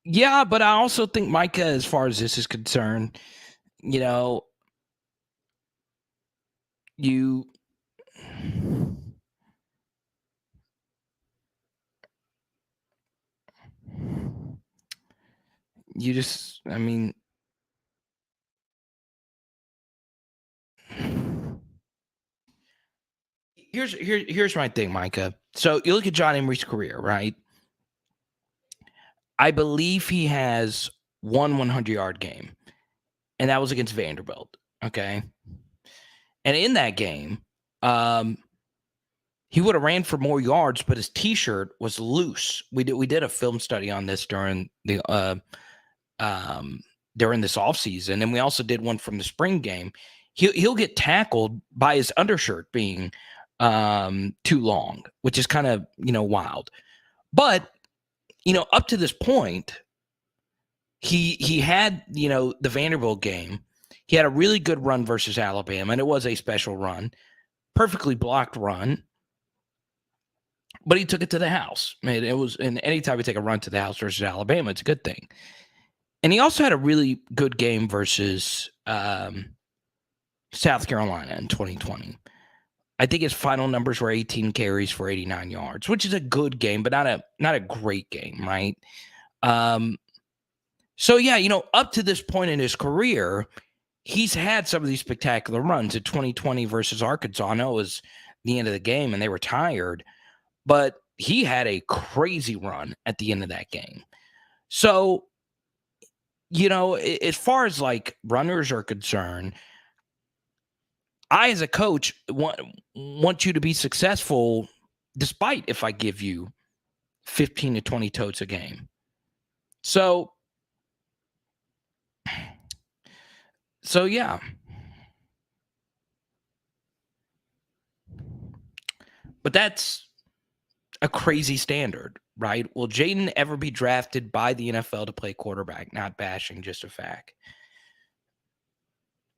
Yeah, but I also think, Micah, as far as this is concerned, you just, I mean, here's my thing, Micah. So you look at John Emery's career, right? I believe he has one 100-yard game, and that was against Vanderbilt. Okay, and in that game, he would have ran for more yards, but his T-shirt was loose. We did a film study on this during the during this offseason, and we also did one from the spring game. He'll get tackled by his undershirt being too long, which is kind of wild. But up to this point, he had the Vanderbilt game. He had a really good run versus Alabama, and it was a special run, perfectly blocked run. But he took it to the house. Man, it was, and anytime you take a run to the house versus Alabama, it's a good thing. And he also had a really good game versus South Carolina in 2020. I think his final numbers were 18 carries for 89 yards, which is a good game, but not a great game, right? So yeah, up to this point in his career, he's had some of these spectacular runs. In 2020 versus Arkansas, I know it was the end of the game and they were tired, but he had a crazy run at the end of that game. So, as far as like runners are concerned, I, as a coach, want you to be successful, despite if I give you 15 to 20 totes a game. So So yeah, but that's a crazy standard, right? Will Jaden ever be drafted by the NFL to play quarterback? Not bashing, just a fact.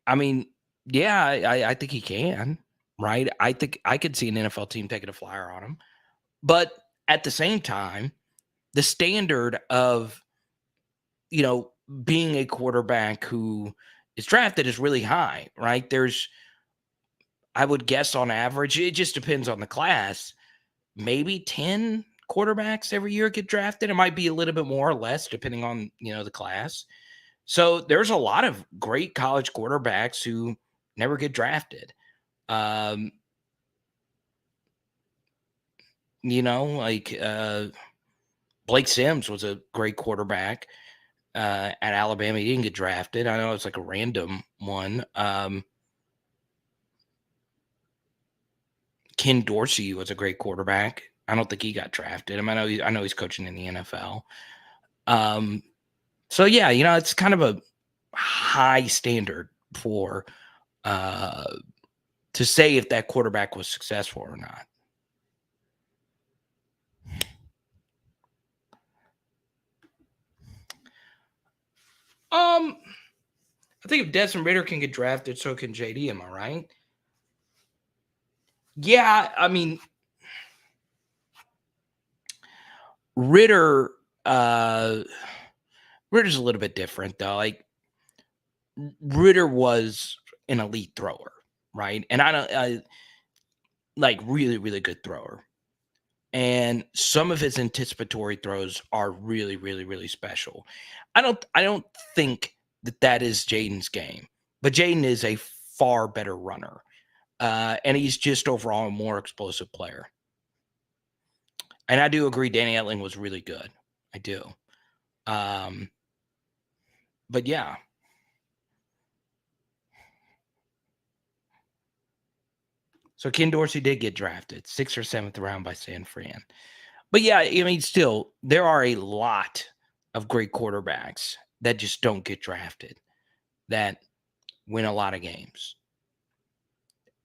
I mean, yeah, I think he can, right? I think I could see an NFL team taking a flyer on him. But at the same time, the standard of, you know, being a quarterback who is drafted is really high, right? There's, I would guess on average, it just depends on the class, maybe 10 quarterbacks every year get drafted. It might be a little bit more or less depending on, you know, the class. So there's a lot of great college quarterbacks who never get drafted. Um, you know, like Blake Sims was a great quarterback at Alabama. He didn't get drafted. I know it's like a random one. Ken Dorsey was a great quarterback. I don't think he got drafted. I know he's coaching in the NFL. Um, so yeah, you know, it's kind of a high standard for uh, to say if that quarterback was successful or not. Um, I think if Desmond Ritter can get drafted, so can JD. Am I right? Yeah, I mean Ritter. Uh, Ritter's a little bit different though. Like Ritter was an elite thrower, right? And I like really, really good thrower. And some of his anticipatory throws are really, really, really special. I don't think that that is Jaden's game, but Jaden is a far better runner, and he's just overall a more explosive player. And I do agree, Danny Etling was really good. I do. Um, but yeah, so Ken Dorsey did get drafted, 6th or 7th round by San Fran. But yeah, I mean, still, there are a lot of great quarterbacks that just don't get drafted that win a lot of games.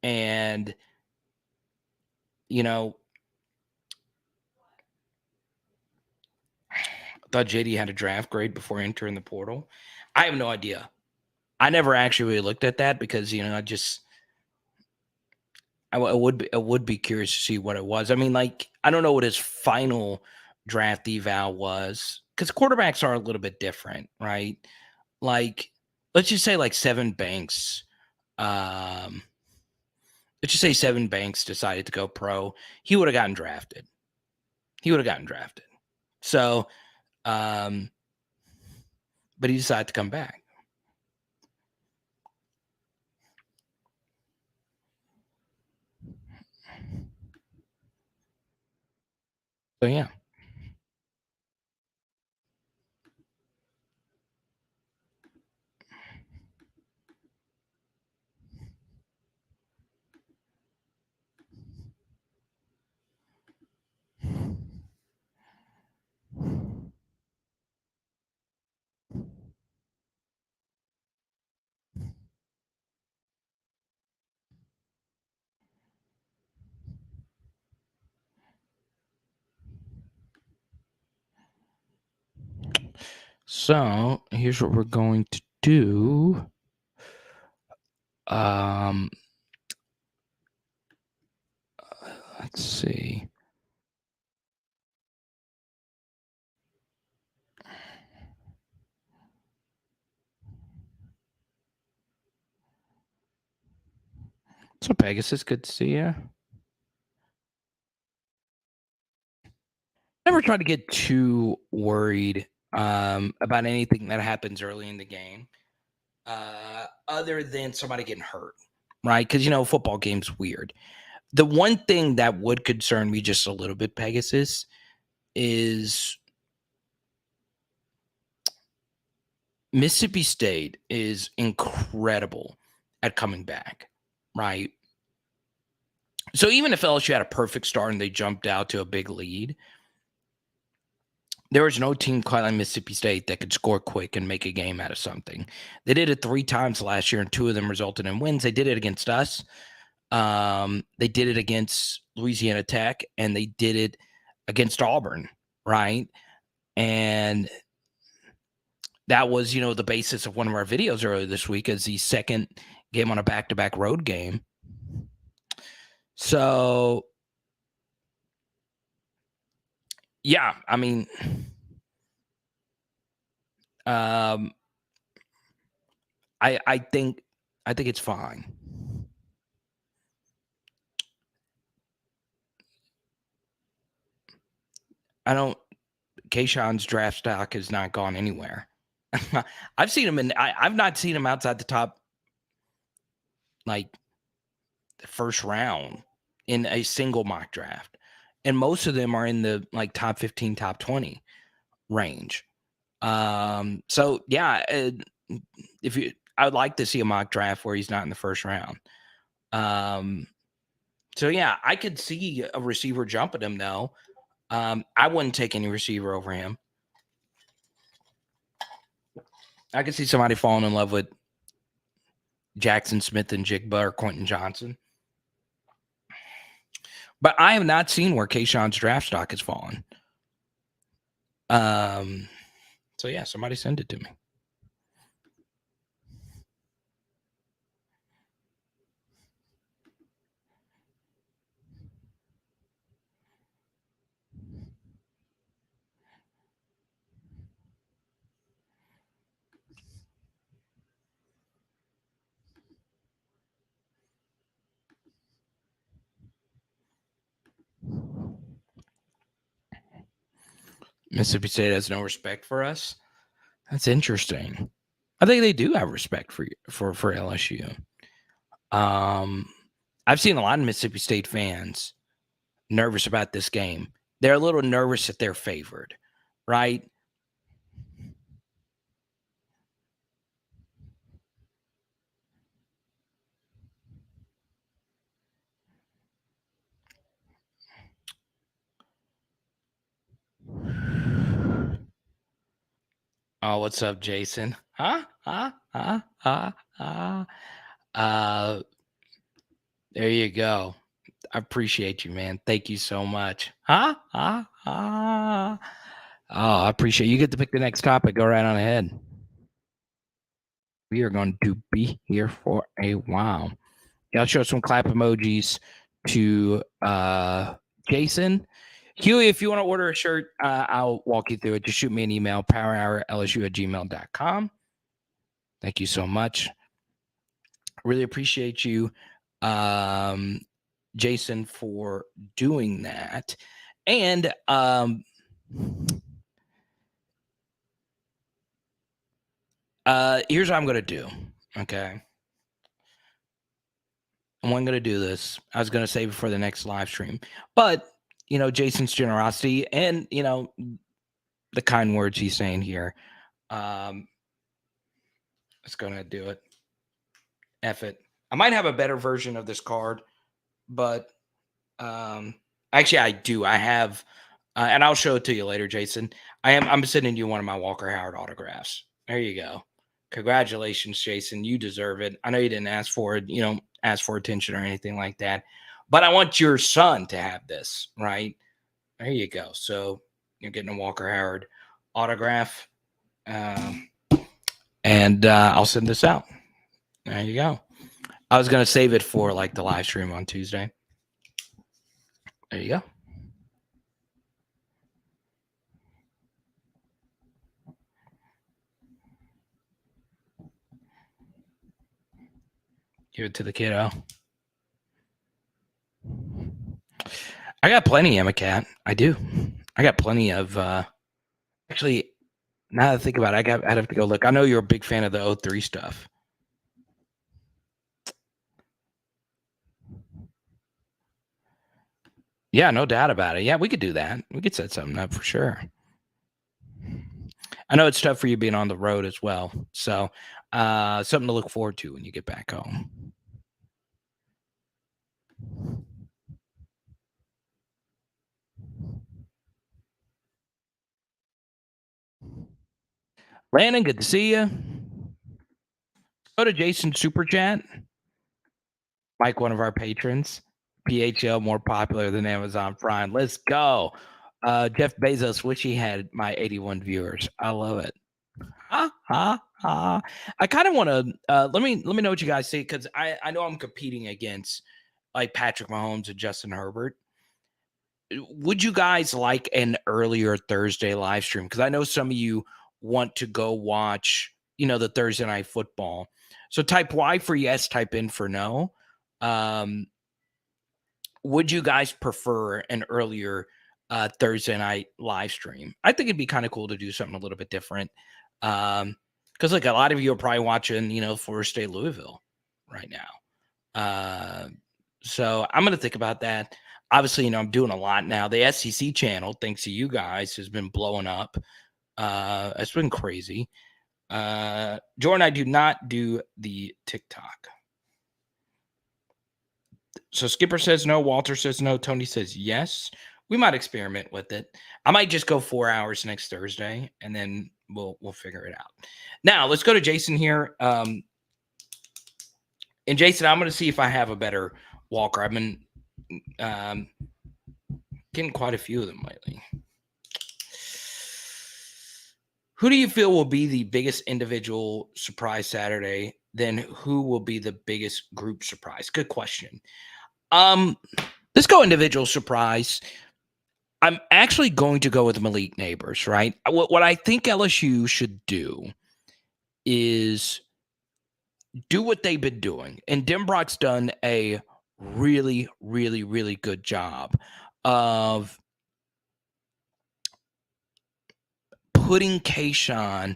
And, you know, I thought JD had a draft grade before entering the portal. I have no idea. I never actually really looked at that because, you know, I would be curious to see what it was. I mean, like, I don't know what his final draft eval was because quarterbacks are a little bit different, right? Like, let's just say like Seven Banks. Um, let's just say Seven Banks decided to go pro. He would have gotten drafted. He would have gotten drafted. So, um, but he decided to come back. So yeah. So here's what we're going to do. Um, let's see. So Pegasus, good to see you. Never try to get too worried about anything that happens early in the game, other than somebody getting hurt, right? Because you know, football game's weird. The one thing that would concern me just a little bit, Pegasus, is Mississippi State is incredible at coming back, right? So even if LSU had a perfect start and they jumped out to a big lead, There was no team quite like Mississippi State that could score quick and make a game out of something. They did it 3 times last year, and 2 of them resulted in wins. They did it against us. They did it against Louisiana Tech, and they did it against Auburn, right? And that was, the basis of one of our videos earlier this week as the second game on a back-to-back road game. So, yeah, I mean, I think it's fine. I don't. Kayshawn's draft stock has not gone anywhere. I've seen him I've not seen him outside the top, like the first round in a single mock draft, and most of them are in the like top 15, top 20 range. So yeah, if you, I would like to see a mock draft where he's not in the first round. So yeah, I could see a receiver jumping him though. I wouldn't take any receiver over him. I could see somebody falling in love with Jackson Smith and Jigba or Quentin Johnson. But I have not seen where Kayshawn's draft stock has fallen. So yeah, somebody send it to me. Mississippi State has no respect for us. That's interesting. I think they do have respect for LSU. I've seen a lot of Mississippi State fans nervous about this game. They're a little nervous that they're favored, right? Oh, what's up, Jason? Huh? There you go. I appreciate you, man. Thank you so much. Oh, I appreciate you. Get to pick the next topic. Go right on ahead. We are going to be here for a while. I'll show some clap emojis to Jason. Huey, if you want to order a shirt, I'll walk you through it. Just shoot me an email, powerhourlsu@gmail.com. Thank you so much. Really appreciate you, Jason, for doing that. And here's what I'm going to do. Okay. I'm going to do this. I was going to save it for the next live stream. But, Jason's generosity and, the kind words he's saying here. It's going to do it. F it. I might have a better version of this card, but actually I do. I have, and I'll show it to you later, Jason. I'm sending you one of my Walker Howard autographs. There you go. Congratulations, Jason. You deserve it. I know you didn't ask for it. You don't ask for attention or anything like that. But I want your son to have this, right? There you go. So you're getting a Walker Howard autograph. And I'll send this out. There you go. I was going to save it for like the live stream on Tuesday. There you go. Give it to the kiddo. I got plenty, Emma Cat. I do. I got plenty of actually, now that I think about it, I'd have to go look. I know you're a big fan of the 03 stuff. Yeah, no doubt about it. Yeah, we could do that. We could set something up for sure. I know it's tough for you being on the road as well. So something to look forward to when you get back home. Landon, good to see you. Go to Jason Super Chat. Mike, one of our patrons. PHL more popular than Amazon Prime. Let's go. Jeff Bezos wish he had my 81 viewers. I love it. I kind of want to let me know what you guys say, because I know I'm competing against like Patrick Mahomes and Justin Herbert. Would you guys like an earlier Thursday live stream? Because I know some of you want to go watch, the Thursday night football. So type Y for yes, type in for no. Would you guys prefer an earlier Thursday night live stream? I think it'd be kind of cool to do something a little bit different. Because like a lot of you are probably watching, Florida State Louisville right now. So I'm gonna think about that. Obviously, I'm doing a lot now. The SEC channel, thanks to you guys, has been blowing up. It's been crazy. Jordan, I do not do the TikTok. So Skipper says no. Walter says no. Tony says yes. We might experiment with it. I might just go 4 hours next Thursday, and then we'll figure it out. Now let's go to Jason here. And Jason, I'm going to see if I have a better Walker. I've been getting quite a few of them lately. Who do you feel will be the biggest individual surprise Saturday? Then who will be the biggest group surprise? Good question. Let's go individual surprise. I'm actually going to go with Malik Neighbors, right? What I think LSU should do is do what they've been doing. And Denbrock's done a really, really, really good job of putting Kayshawn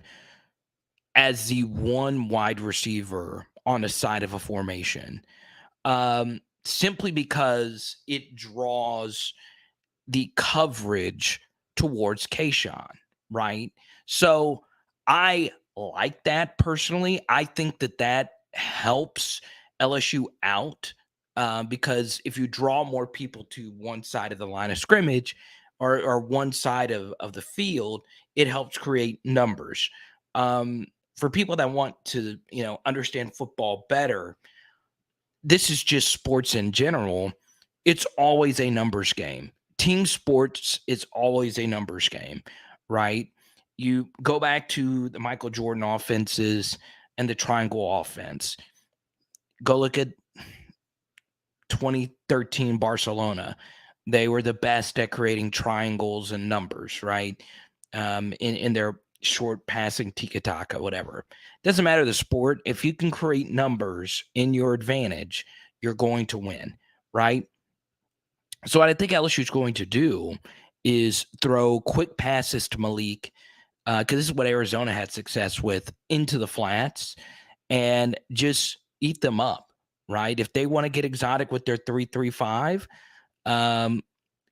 as the one wide receiver on the side of a formation, simply because it draws the coverage towards Kayshawn, right? So I like that personally. I think that helps LSU out, because if you draw more people to one side of the line of scrimmage or one side of the field, it helps create numbers. For people that want to, understand football better, this is just sports in general. It's always a numbers game. Team sports is always a numbers game, right? You go back to the Michael Jordan offenses and the triangle offense. Go look at 2013 Barcelona. They were the best at creating triangles and numbers, right? In their short passing tiki-taka, whatever. Doesn't matter the sport. If you can create numbers in your advantage, you're going to win, right? So what I think LSU is going to do is throw quick passes to Malik, because this is what Arizona had success with, into the flats, and just eat them up, right? If they want to get exotic with their 3-3-5,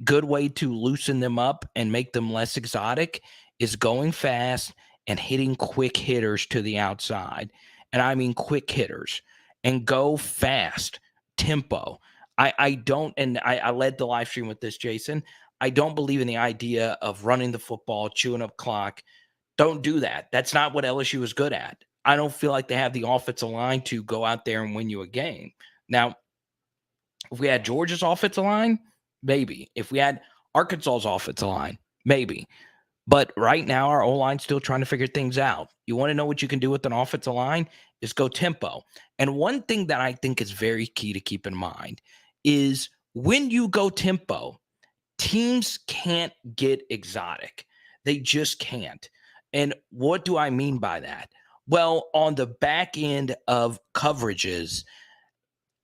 good way to loosen them up and make them less exotic is going fast and hitting quick hitters to the outside. And I mean quick hitters, and go fast, tempo. I don't, and I led the live stream with this, Jason. I don't believe in the idea of running the football, chewing up clock. Don't do that. That's not what LSU is good at. I don't feel like they have the offensive line to go out there and win you a game. Now, if we had Georgia's offensive line, maybe. If we had Arkansas's offensive line, maybe. But right now, our O-line's still trying to figure things out. You want to know what you can do with an offensive line? Is go tempo. And one thing that I think is very key to keep in mind is when you go tempo, teams can't get exotic. They just can't. And what do I mean by that? Well, on the back end of coverages,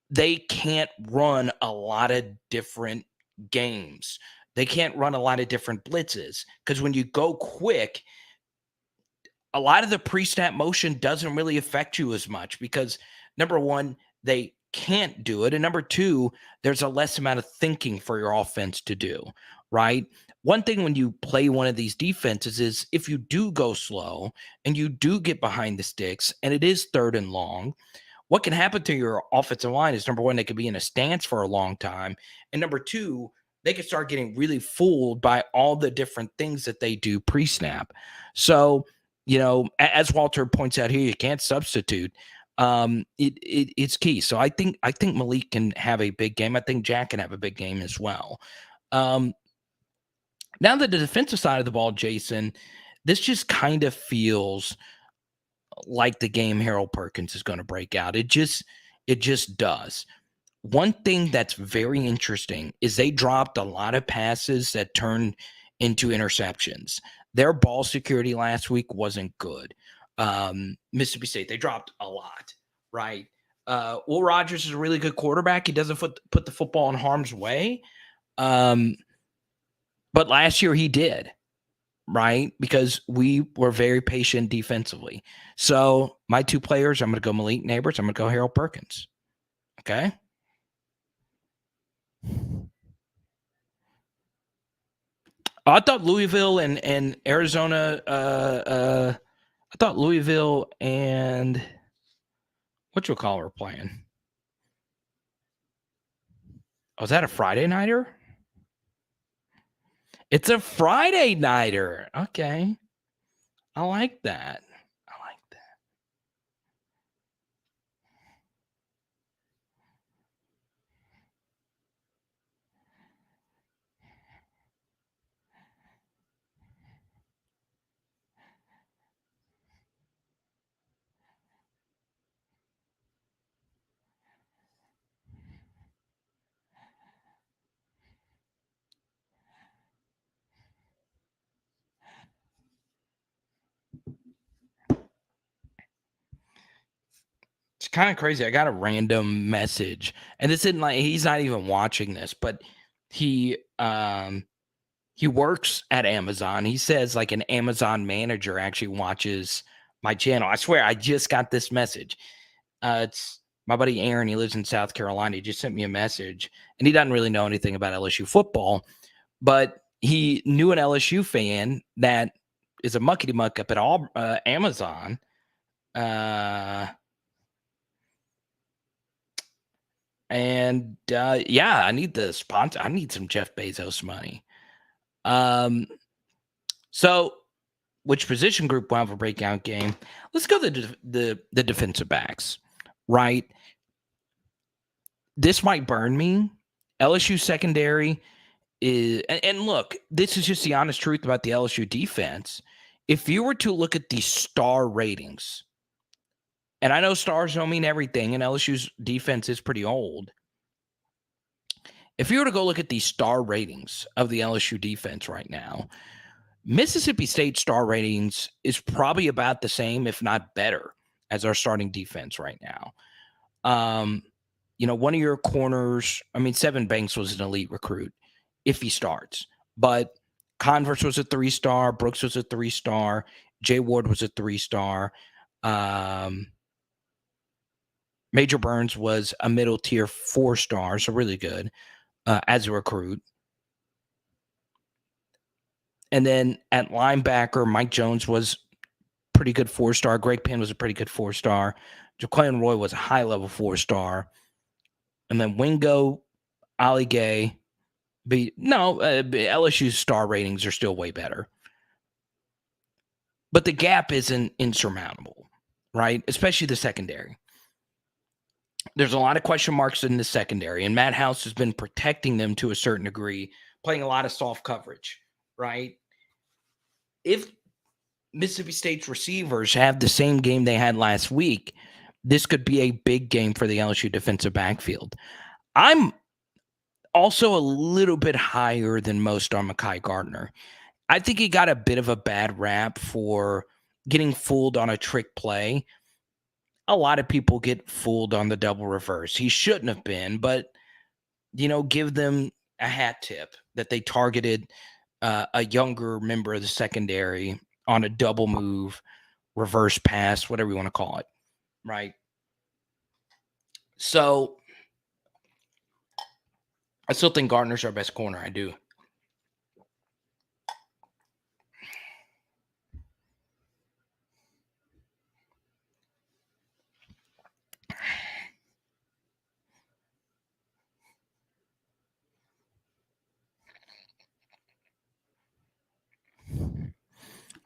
they can't run a lot of different games. They can't run a lot of different blitzes, because when you go quick, a lot of the pre-snap motion doesn't really affect you as much, because number one, they can't do it. And number two, there's a less amount of thinking for your offense to do, right? One thing when you play one of these defenses is if you do go slow and you do get behind the sticks and it is 3rd and long, what can happen to your offensive line is, number one, they could be in a stance for a long time. And number two, they could start getting really fooled by all the different things that they do pre-snap. So as Walter points out here, you can't substitute. It's key. So I think Malik can have a big game. I think Jack can have a big game as well. Um, Now that the defensive side of the ball, Jason, this just kind of feels like the game Harold Perkins is going to break out. It just does. One thing that's very interesting is they dropped a lot of passes that turned into interceptions. Their ball security last week wasn't good. Mississippi State, they dropped a lot, right? Will Rogers is a really good quarterback. He doesn't put the football in harm's way. Um, but last year he did, right? Because we were very patient defensively. So my two players, I'm going to go Malik Neighbors. I'm going to go Harold Perkins. Okay. I thought Louisville and Arizona. I thought Louisville and what you call her playing. Was that a Friday nighter? It's a Friday nighter. Okay, I like that. I like that. It's kind of crazy. I got a random message, and this isn't like he's not even watching this, but he he works at Amazon. He says like an Amazon manager actually watches my channel. I swear, I just got this message. It's my buddy Aaron. He lives in South Carolina. He just sent me a message, and he doesn't really know anything about LSU football, but he knew an LSU fan that is a muckety muck up at all Amazon. Uh, yeah, I need the sponsor. I need some Jeff Bezos money. Um, so which position group will have a breakout game? Let's go to the defensive backs, right? This might burn me. LSU secondary is, and look, this is just the honest truth about the LSU defense. If you were to look at the star ratings, and I know stars don't mean everything, and LSU's defense is pretty old. If you were to go look at the star ratings of the LSU defense right now, Mississippi State star ratings is probably about the same, if not better, as our starting defense right now. One of your corners, I mean, Seven Banks was an elite recruit if he starts, but Converse was a 3-star, Brooks was a 3-star, Jay Ward was a 3-star. Major Burns was a middle tier 4-star, so really good as a recruit. And then at linebacker, Mike Jones was pretty good 4-star. Greg Penn was a pretty good 4-star. Jaquan Roy was a high-level 4-star. And then Wingo, Ali Gay. LSU's star ratings are still way better. But the gap isn't insurmountable, right? Especially the secondary. There's a lot of question marks in the secondary, and Matt House has been protecting them to a certain degree, playing a lot of soft coverage, right? If Mississippi State's receivers have the same game they had last week, this could be a big game for the LSU defensive backfield. I'm also a little bit higher than most on Mekhi Gardner. I think he got a bit of a bad rap for getting fooled on a trick play. A lot of people get fooled on the double reverse. He shouldn't have been, but give them a hat tip that they targeted a younger member of the secondary on a double move, reverse pass, whatever you want to call it, right? So I still think Gardner's our best corner. I do.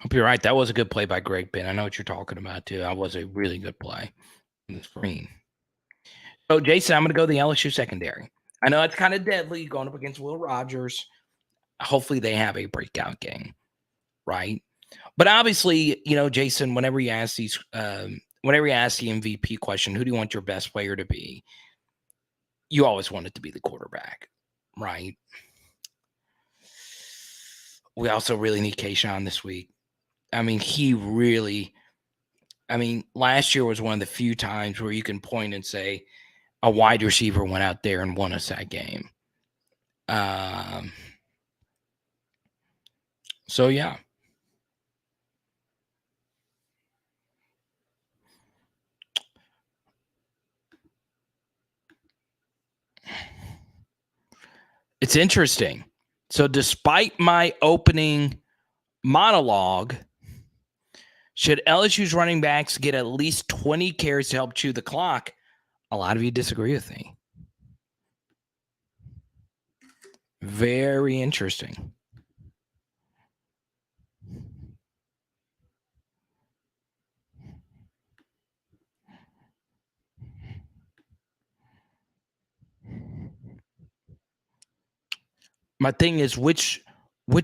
Hope you're right. That was a good play by Greg Penn. I know what you're talking about too. That was a really good play on the screen. So, Jason, I'm going to go the LSU secondary. I know it's kind of deadly going up against Will Rogers. Hopefully, they have a breakout game, right? But obviously, Jason, whenever you ask whenever you ask the MVP question, who do you want your best player to be? You always want it to be the quarterback, right? We also really need Kayshawn this week. I mean, last year was one of the few times where you can point and say a wide receiver went out there and won us that game. So yeah. It's interesting. So despite my opening monologue, should LSU's running backs get at least 20 carries to help chew the clock? A lot of you disagree with me. Very interesting. My thing is which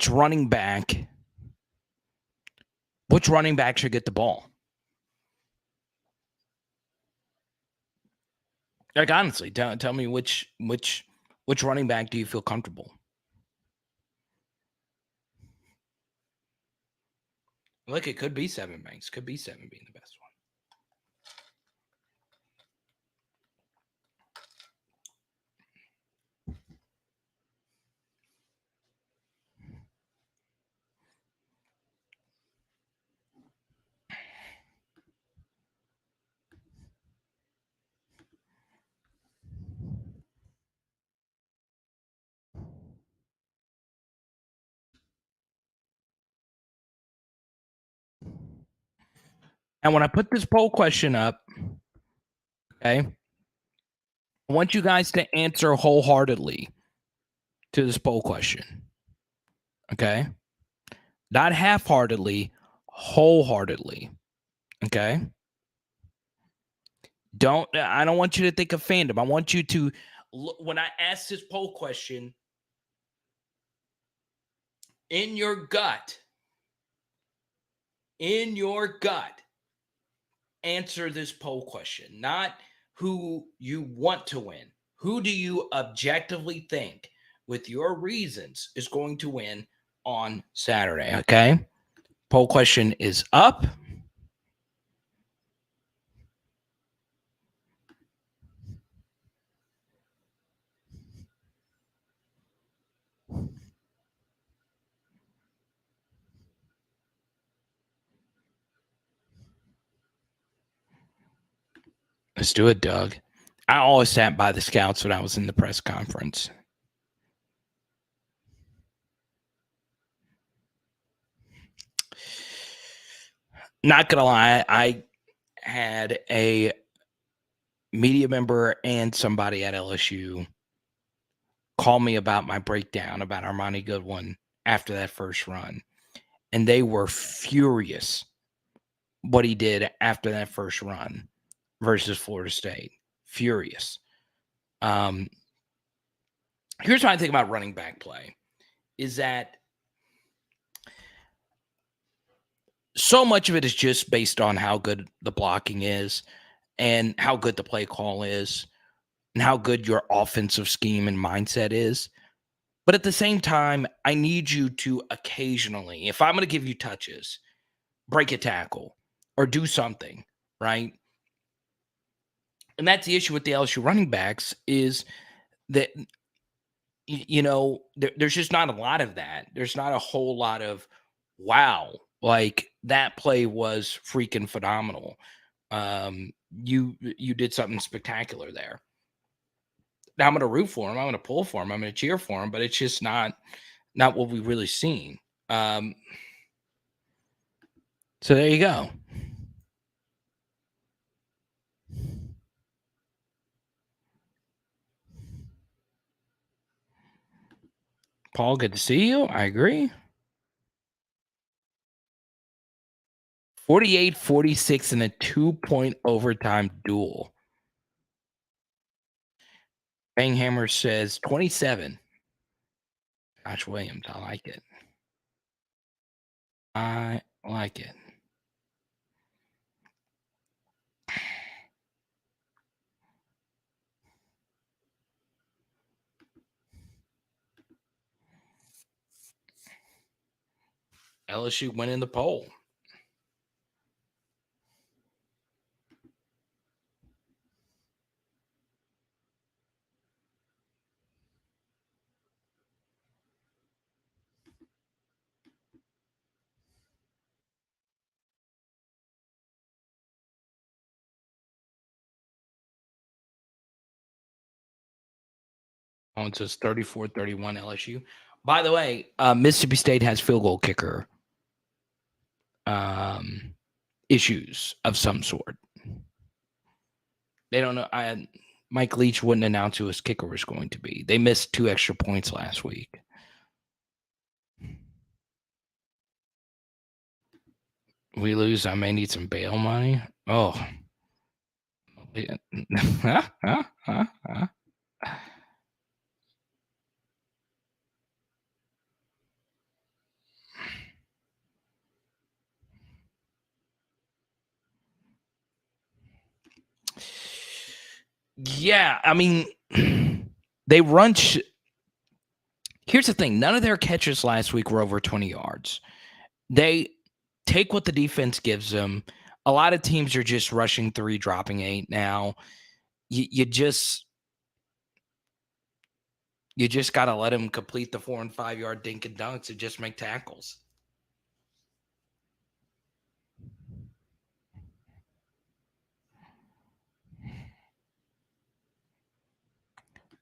running back should get the ball? Like honestly, tell me which running back do you feel comfortable? Look, it could be Seven Banks. Could be Seven being the best one. And when I put this poll question up, okay, I want you guys to answer wholeheartedly to this poll question. Okay? Not half-heartedly, wholeheartedly. Okay? I don't want you to think of fandom. I want you to when I ask this poll question, in your gut, answer this poll question. Not who you want to win. Who do you objectively think, with your reasons, is going to win on Saturday? Okay. Poll question is up. Let's do it, Doug. I always sat by the scouts when I was in the press conference. Not gonna lie, I had a media member and somebody at LSU call me about my breakdown about Armani Goodwin after that first run. And they were furious what he did after that first run versus Florida State. Furious. Here's what I think about running back play is that so much of it is just based on how good the blocking is and how good the play call is and how good your offensive scheme and mindset is. But at the same time, I need you to occasionally, if I'm going to give you touches, break a tackle or do something, right? And that's the issue with the LSU running backs is that, there's just not a lot of that. There's not a whole lot of, wow, like that play was freaking phenomenal. You did something spectacular there. Now I'm going to root for him. I'm going to pull for him. I'm going to cheer for him, but it's just not what we've really seen. So there you go. Paul, good to see you. I agree. 48-46 in a 2-point overtime duel. Banghammer says 27. Josh Williams, I like it. I like it. LSU winning the poll. Oh, it says 34-31 LSU. By the way, Mississippi State has field goal kicker issues of some sort. They don't know. Mike Leach wouldn't announce who his kicker was going to be. They missed 2 extra points last week. We lose. I may need some bail money. Oh. Yeah, I mean, they run. Here's the thing. None of their catches last week were over 20 yards. They take what the defense gives them. A lot of teams are just rushing 3, dropping 8 now. You just got to let them complete the 4 and 5 yard dink and dunks and just make tackles.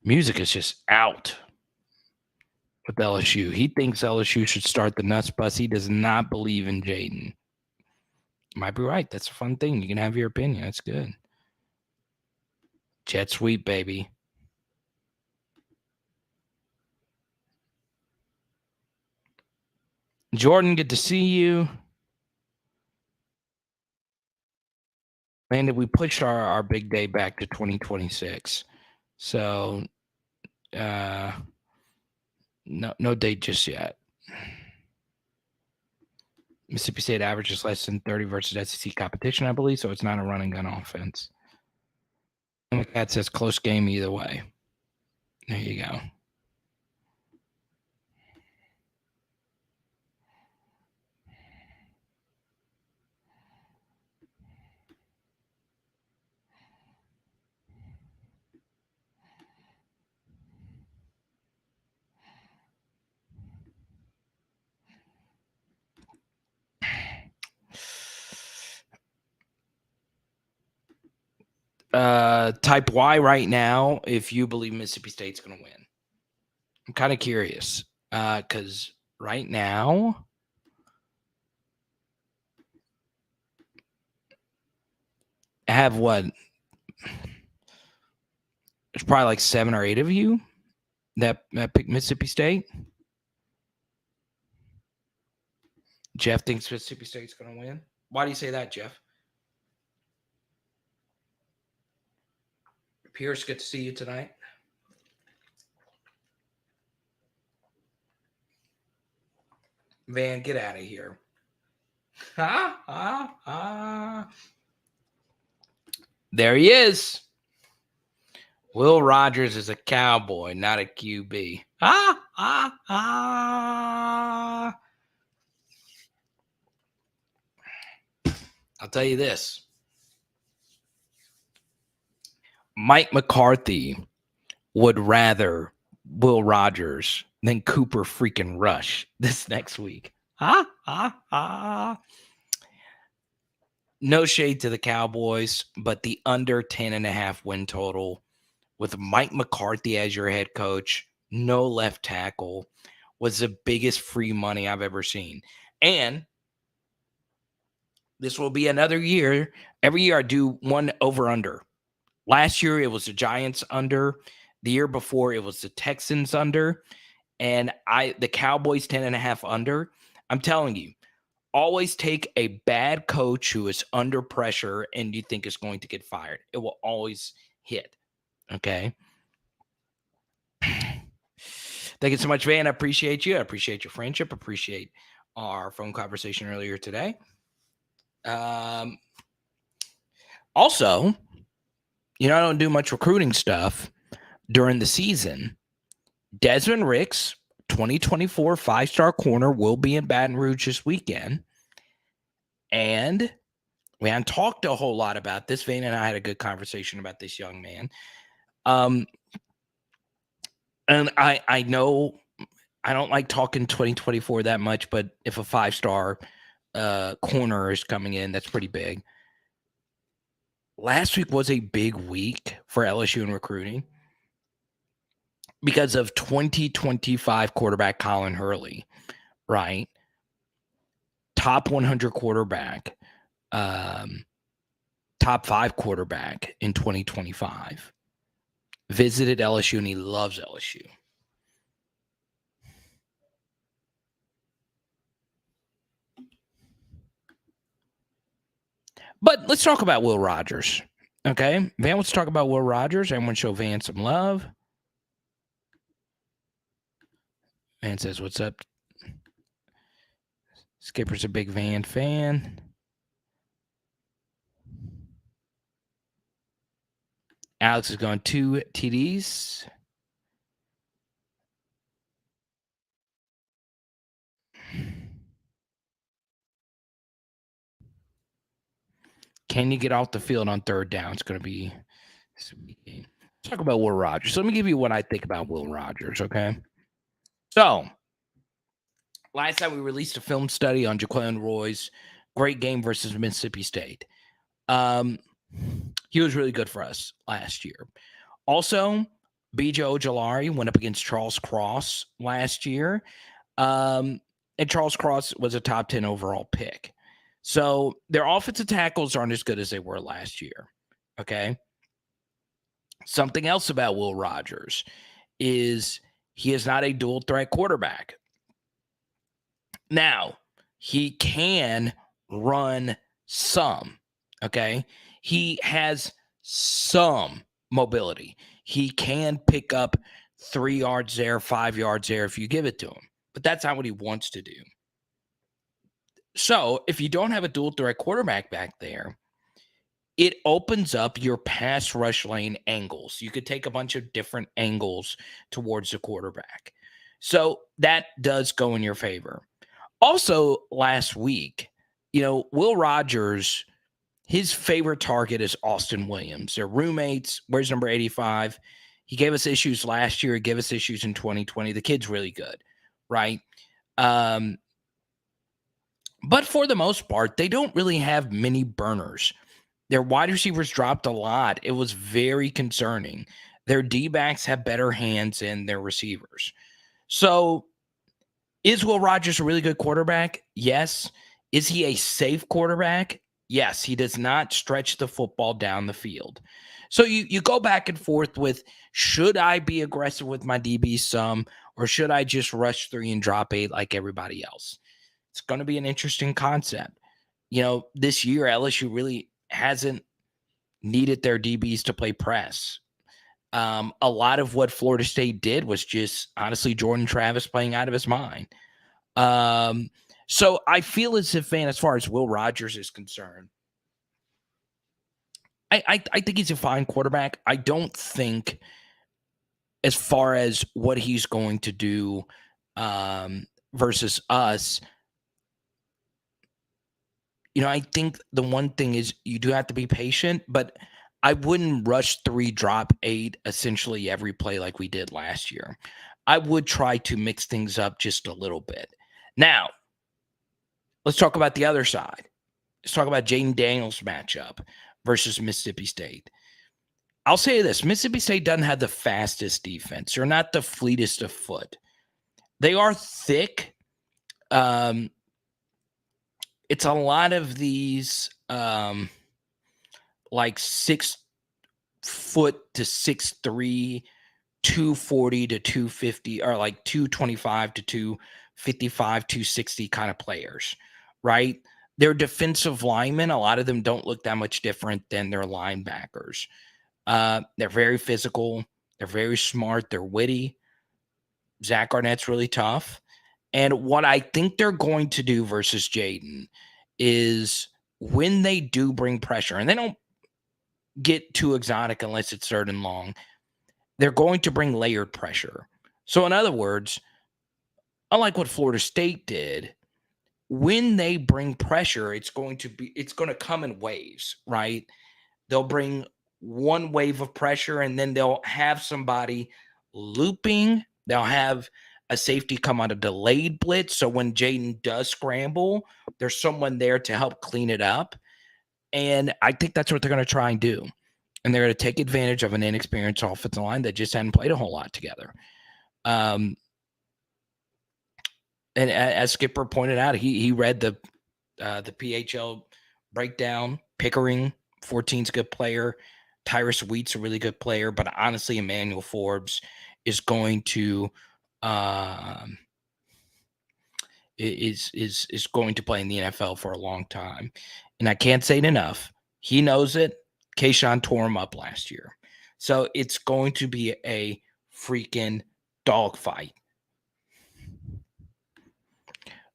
Music is just out with LSU. He thinks LSU should start the nuts bus. He does not believe in Jaden. Might be right. That's a fun thing. You can have your opinion. That's good. Jet sweep, baby. Jordan, good to see you. Man, we pushed our big day back to 2026. So no date just yet. Mississippi State averages less than 30 versus SEC competition, I believe, so it's not a run and gun offense. And the cat says close game either way. There you go. Type Y right now if you believe Mississippi State's going to win. I'm kind of curious because right now I have what? There's probably like 7 or 8 of you that picked Mississippi State. Jeff thinks Mississippi State's going to win. Why do you say that, Jeff? Pierce, good to see you tonight. Van, get out of here. There he is. Will Rogers is a cowboy, not a QB. I'll tell you this. Mike McCarthy would rather Will Rogers than Cooper freaking Rush this next week. No shade to the Cowboys, but the under 10.5 win total with Mike McCarthy as your head coach, no left tackle, was the biggest free money I've ever seen. And this will be another year. Every year I do one over under. Last year it was the Giants under. The year before it was the Texans under. And the Cowboys 10.5 under. I'm telling you, Always take a bad coach who is under pressure and you think is going to get fired. It will always hit. Okay. Thank you so much, Van. I appreciate you. I appreciate your friendship. Appreciate our phone conversation earlier today. Also, I don't do much recruiting stuff during the season. Desmond Ricks, 2024 5-star corner, will be in Baton Rouge this weekend. And we haven't talked a whole lot about this. Vane and I had a good conversation about this young man. And I know I don't like talking 2024 that much, but if a 5-star corner is coming in, that's pretty big. Last week was a big week for LSU in recruiting because of 2025 quarterback Colin Hurley, right? Top 100 quarterback, top 5 quarterback in 2025. Visited LSU, and he loves LSU. But let's talk about Will Rogers. Okay, Van wants to talk about Will Rogers. Everyone show Van some love. Van says, "What's up?" Skipper's a big Van fan. Alex is going 2 TDs. Can you get off the field on 3rd down? It's going to be Let's talk about Will Rogers. So let me give you what I think about Will Rogers, okay? So, last time we released a film study on Jaquan Roy's great game versus Mississippi State. He was really good for us last year. Also, BJ Ojolari went up against Charles Cross last year. And Charles Cross was a top 10 overall pick. So their offensive tackles aren't as good as they were last year. Okay. Something else about Will Rogers is he is not a dual threat quarterback. Now, he can run some. Okay. He has some mobility. He can pick up 3 yards there, 5 yards there if you give it to him. But that's not what he wants to do. So if you don't have a dual threat quarterback back there, it opens up your pass rush lane angles. You could take a bunch of different angles towards the quarterback. So that does go in your favor. Also, last week, Will Rogers, his favorite target is Austin Williams. They're roommates. Where's number 85? He gave us issues last year. He gave us issues in 2020. The kid's really good, right? But for the most part, they don't really have many burners. Their wide receivers dropped a lot. It was very concerning. Their D-backs have better hands than their receivers. So is Will Rogers a really good quarterback? Yes. Is he a safe quarterback? Yes. He does not stretch the football down the field. So you go back and forth with, should I be aggressive with my DB some, or should I just rush 3 and drop 8 like everybody else? It's going to be an interesting concept. This year, LSU really hasn't needed their DBs to play press. A lot of what Florida State did was just, honestly, Jordan Travis playing out of his mind. So I feel as if, as far as Will Rogers is concerned, I think he's a fine quarterback. I don't think, as far as what he's going to do versus us, I think the one thing is you do have to be patient, but I wouldn't rush 3, drop 8 essentially every play like we did last year. I would try to mix things up just a little bit. Now, let's talk about the other side. Let's talk about Jaden Daniels' matchup versus Mississippi State. I'll say this. Mississippi State doesn't have the fastest defense. They're not the fleetest of foot. They are thick. It's a lot of these like 6 foot to 6'3", 240 to 250, or like 225 to 255, 260 kind of players, right? Their defensive linemen, a lot of them don't look that much different than their linebackers. They're very physical. They're very smart. They're witty. Zach Arnett's really tough. And what I think they're going to do versus Jaden is when they do bring pressure, and they don't get too exotic unless it's third and long, they're going to bring layered pressure. So, in other words, unlike what Florida State did, when they bring pressure, it's going to come in waves, right? They'll bring one wave of pressure and then they'll have somebody looping. They'll have a safety come on a delayed blitz. So when Jaden does scramble, there's someone there to help clean it up. And I think that's what they're going to try and do. And they're going to take advantage of an inexperienced offensive line that just hadn't played a whole lot together. And as Skipper pointed out, he read the PHL breakdown. Pickering, 14's a good player. Tyrus Wheat's a really good player, but honestly, Emmanuel Forbes is going to is going to play in the NFL for a long time. And I can't say it enough. He knows it. Kayshawn tore him up last year. So it's going to be a freaking dogfight.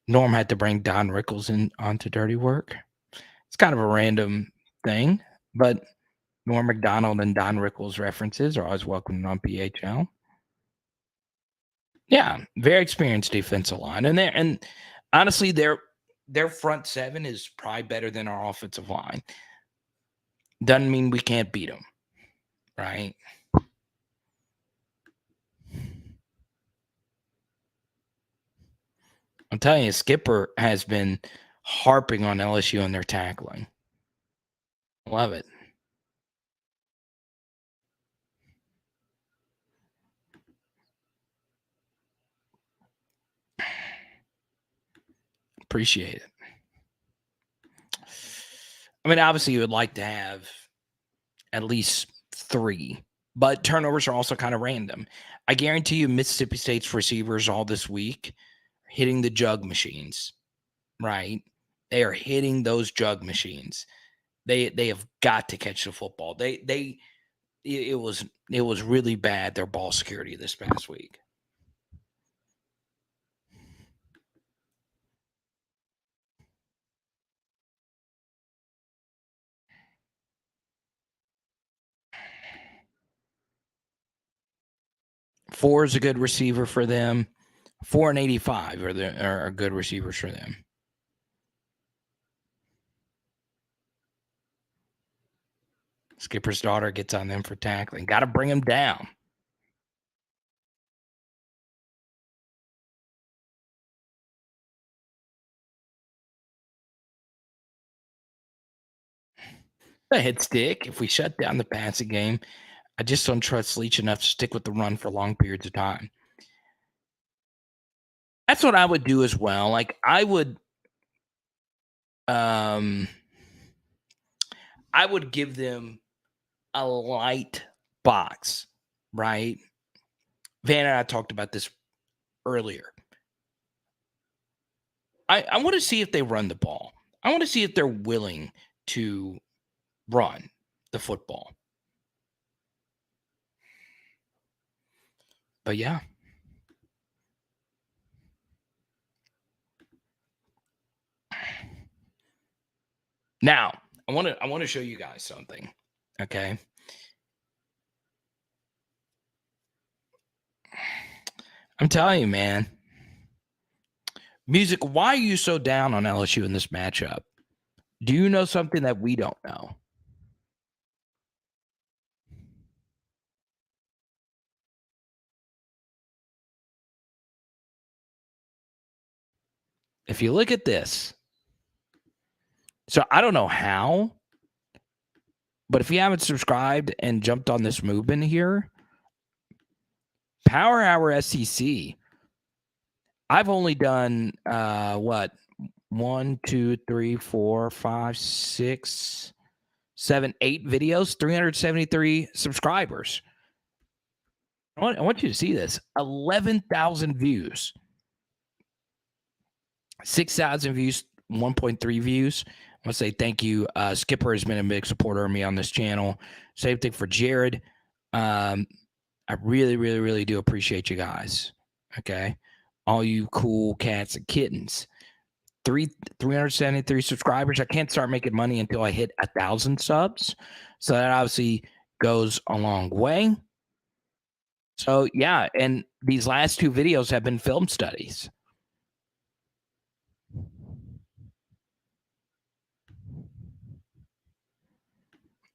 Norm had to bring Don Rickles in onto Dirty Work. It's kind of a random thing, but Norm Macdonald and Don Rickles references are always welcome on PHL. Yeah, very experienced defensive line. And honestly, their front seven is probably better than our offensive line. Doesn't mean we can't beat them, right? I'm telling you, Skipper has been harping on LSU and their tackling. Love it. Appreciate it. I mean, obviously, you would like to have at least 3, but turnovers are also kind of random. I guarantee you, Mississippi State's receivers all this week are hitting the jug machines, right? They are hitting those jug machines. They have got to catch the football. It was really bad, their ball security this past week. Four is a good receiver for them. 4 and 85 are good receivers for them. Skipper's daughter gets on them for tackling. Got to bring them down. A hit stick. If we shut down the passing game, I just don't trust Leach enough to stick with the run for long periods of time. That's what I would do as well. Like I would give them a light box, right? Van and I talked about this earlier. I want to see if they run the ball. I want to see if they're willing to run the football. But yeah. Now, I want to show you guys something. Okay? I'm telling you, man. Music, why are you so down on LSU in this matchup? Do you know something that we don't know? If you look at this, so I don't know how, but if you haven't subscribed and jumped on this movement here, Power Hour SEC, I've only done what? 1, 2, 3, 4, 5, 6, 7, 8 videos, 373 subscribers. I want you to see this. 11,000 views. 6,000 views 1.3 views. I want to say thank you. Skipper has been a big supporter of me on this channel. Same thing for Jared. I really, really, really do appreciate you guys. Okay. All you cool cats and kittens. 373 subscribers. I can't start making money until I hit 1,000 subs. So that obviously goes a long way. So yeah, and these last 2 videos have been film studies.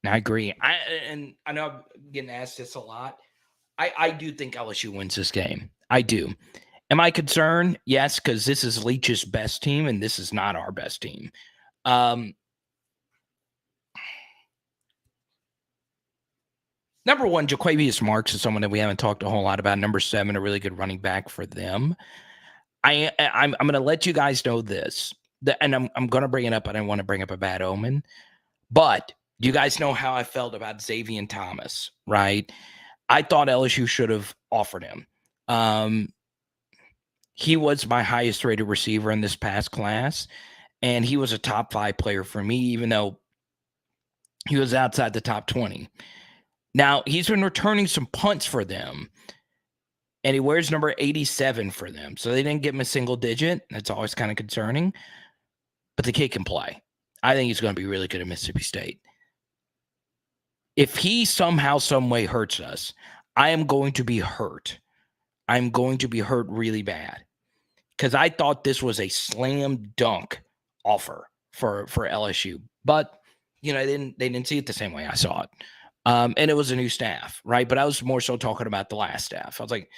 I agree. I know I'm getting asked this a lot. I do think LSU wins this game. I do. Am I concerned? Yes, because this is Leach's best team, and this is not our best team. Number one, Jaquavius Marks is someone that we haven't talked a whole lot about. Number 7, a really good running back for them. I'm going to let you guys know this, and I'm going to bring it up. I don't want to bring up a bad omen, but you guys know how I felt about Xavier Thomas, right? I thought LSU should have offered him. He was my highest rated receiver in this past class, and he was a top 5 player for me, even though he was outside the top 20. Now, he's been returning some punts for them, and he wears number 87 for them. So they didn't give him a single digit. That's always kind of concerning. But the kid can play. I think he's going to be really good at Mississippi State. If he somehow, some way hurts us, I am going to be hurt. I'm going to be hurt really bad. Because I thought this was a slam dunk offer for LSU. But, you know, they didn't see it the same way I saw it. And it was a new staff, right? But I was more so talking about the last staff. I was like,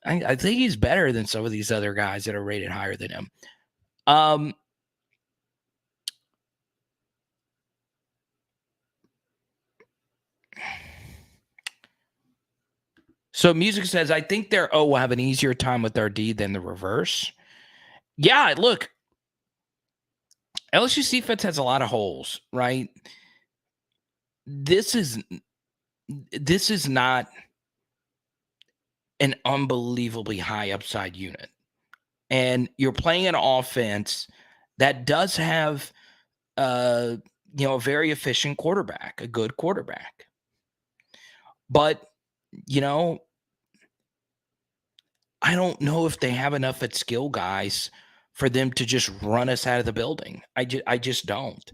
I think he's better than some of these other guys that are rated higher than him. So Music says, I think their O will have an easier time with their D than the reverse. Yeah, look, LSU defense has a lot of holes, right? This is not an unbelievably high upside unit. And you're playing an offense that does have a very efficient quarterback, a good quarterback. But, I don't know if they have enough at skill guys for them to just run us out of the building. I just don't.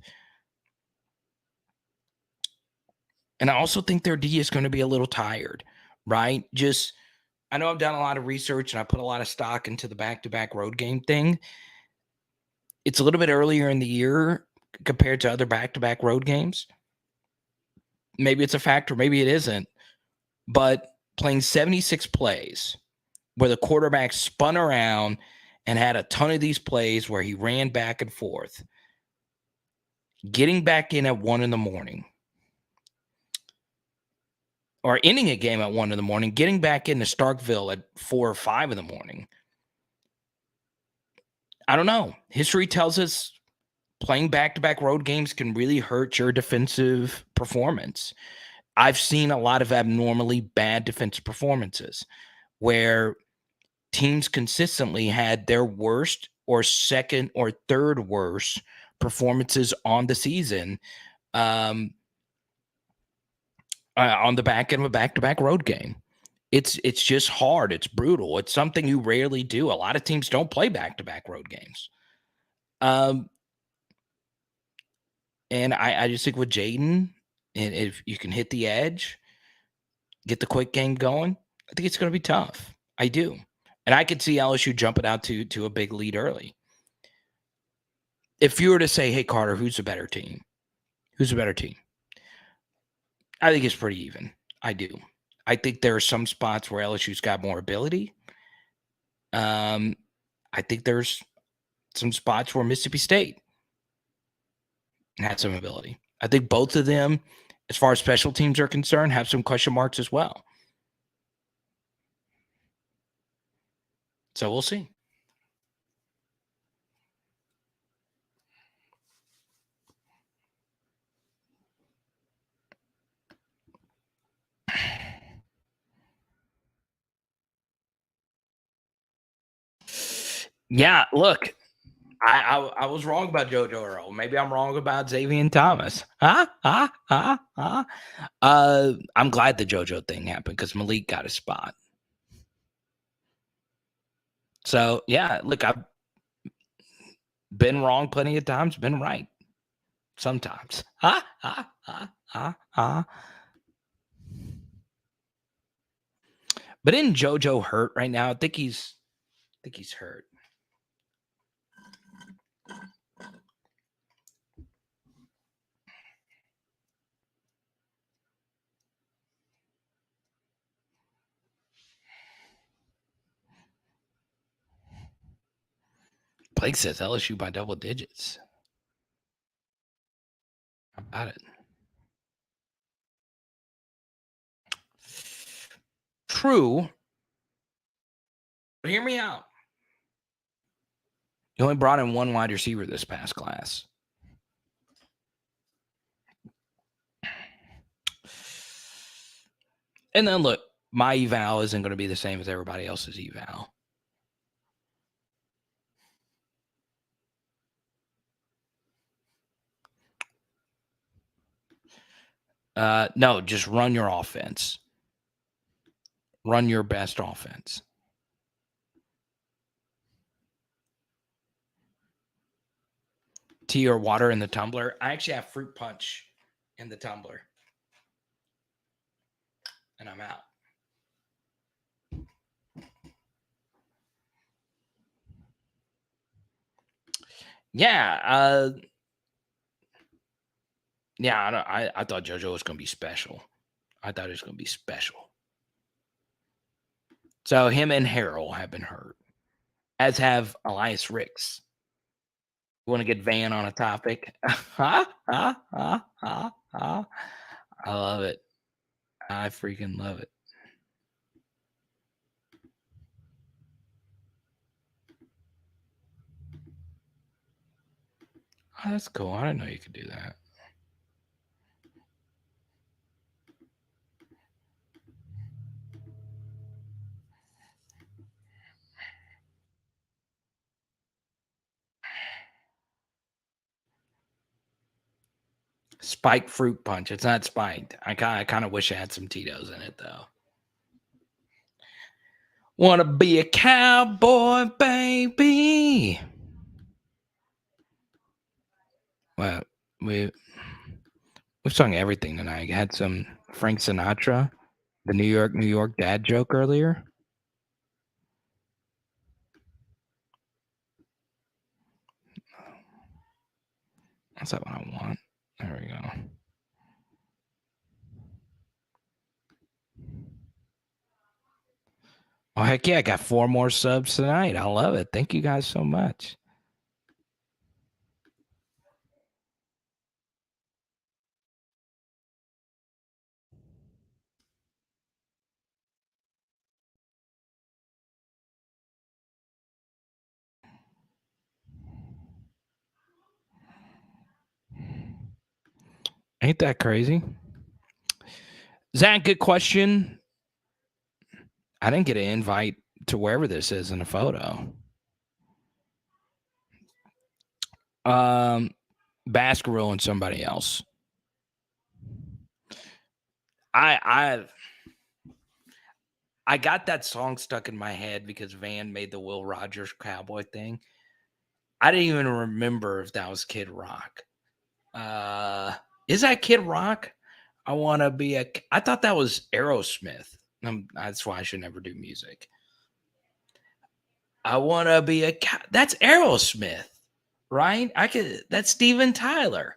And I also think their D is going to be a little tired, right? I know I've done a lot of research and I put a lot of stock into the back-to-back road game thing. It's a little bit earlier in the year compared to other back-to-back road games. Maybe it's a factor, maybe it isn't. But playing 76 plays where the quarterback spun around and had a ton of these plays where he ran back and forth, getting back in at 1 a.m, or ending a game at 1 a.m, getting back into Starkville at 4 or 5 a.m. I don't know. History tells us playing back-to-back road games can really hurt your defensive performance. I've seen a lot of abnormally bad defensive performances where teams consistently had their worst or second or third worst performances on the season on the back end of a back-to-back road game. It's just hard. It's brutal. It's something you rarely do. A lot of teams don't play back-to-back road games. And I just think with Jaden, and if you can hit the edge, get the quick game going, I think it's going to be tough. I do. And I could see LSU jumping out to a big lead early. If you were to say, hey, Carter, who's a better team? Who's a better team? I think it's pretty even. I do. I think there are some spots where LSU's got more ability. I think there's some spots where Mississippi State had some ability. I think both of them, as far as special teams are concerned, have some question marks as well. So we'll see. Yeah, look, I was wrong about JoJo Earl. Maybe I'm wrong about Xavier Thomas. I'm glad the JoJo thing happened because Malik got a spot. So yeah, look, I've been wrong plenty of times, been right sometimes. But isn't JoJo hurt right now? I think he's hurt. Blake says LSU by double digits. How about it? True. But hear me out. You only brought in one wide receiver this past class. And then look, my eval isn't going to be the same as everybody else's eval. No, just run your offense. Run your best offense. Tea or water in the tumbler. I actually have fruit punch in the tumbler. And I'm out. Yeah. I thought JoJo was going to be special. I thought it was going to be special. So him and Harrell have been hurt, as have Elias Ricks. You want to get Van on a topic? I love it. I freaking love it. Oh, that's cool. I didn't know you could do that. Spiked fruit punch. It's not spiked. I kind of wish I had some Tito's in it though. Want to be a cowboy, baby? Well, we've sung everything tonight. Had some Frank Sinatra, the New York dad joke earlier. That's not what I want. There we go. Oh, heck yeah. I got 4 more subs tonight. I love it. Thank you guys so much. Ain't that crazy? Zach, good question. I didn't get an invite to wherever this is in a photo. Baskerville and somebody else. I got that song stuck in my head because Van made the Will Rogers cowboy thing. I didn't even remember if that was Kid Rock. Is that Kid Rock? I want to be a. I thought that was Aerosmith. That's why I should never do music. I want to be a. That's Aerosmith, right? That's Steven Tyler.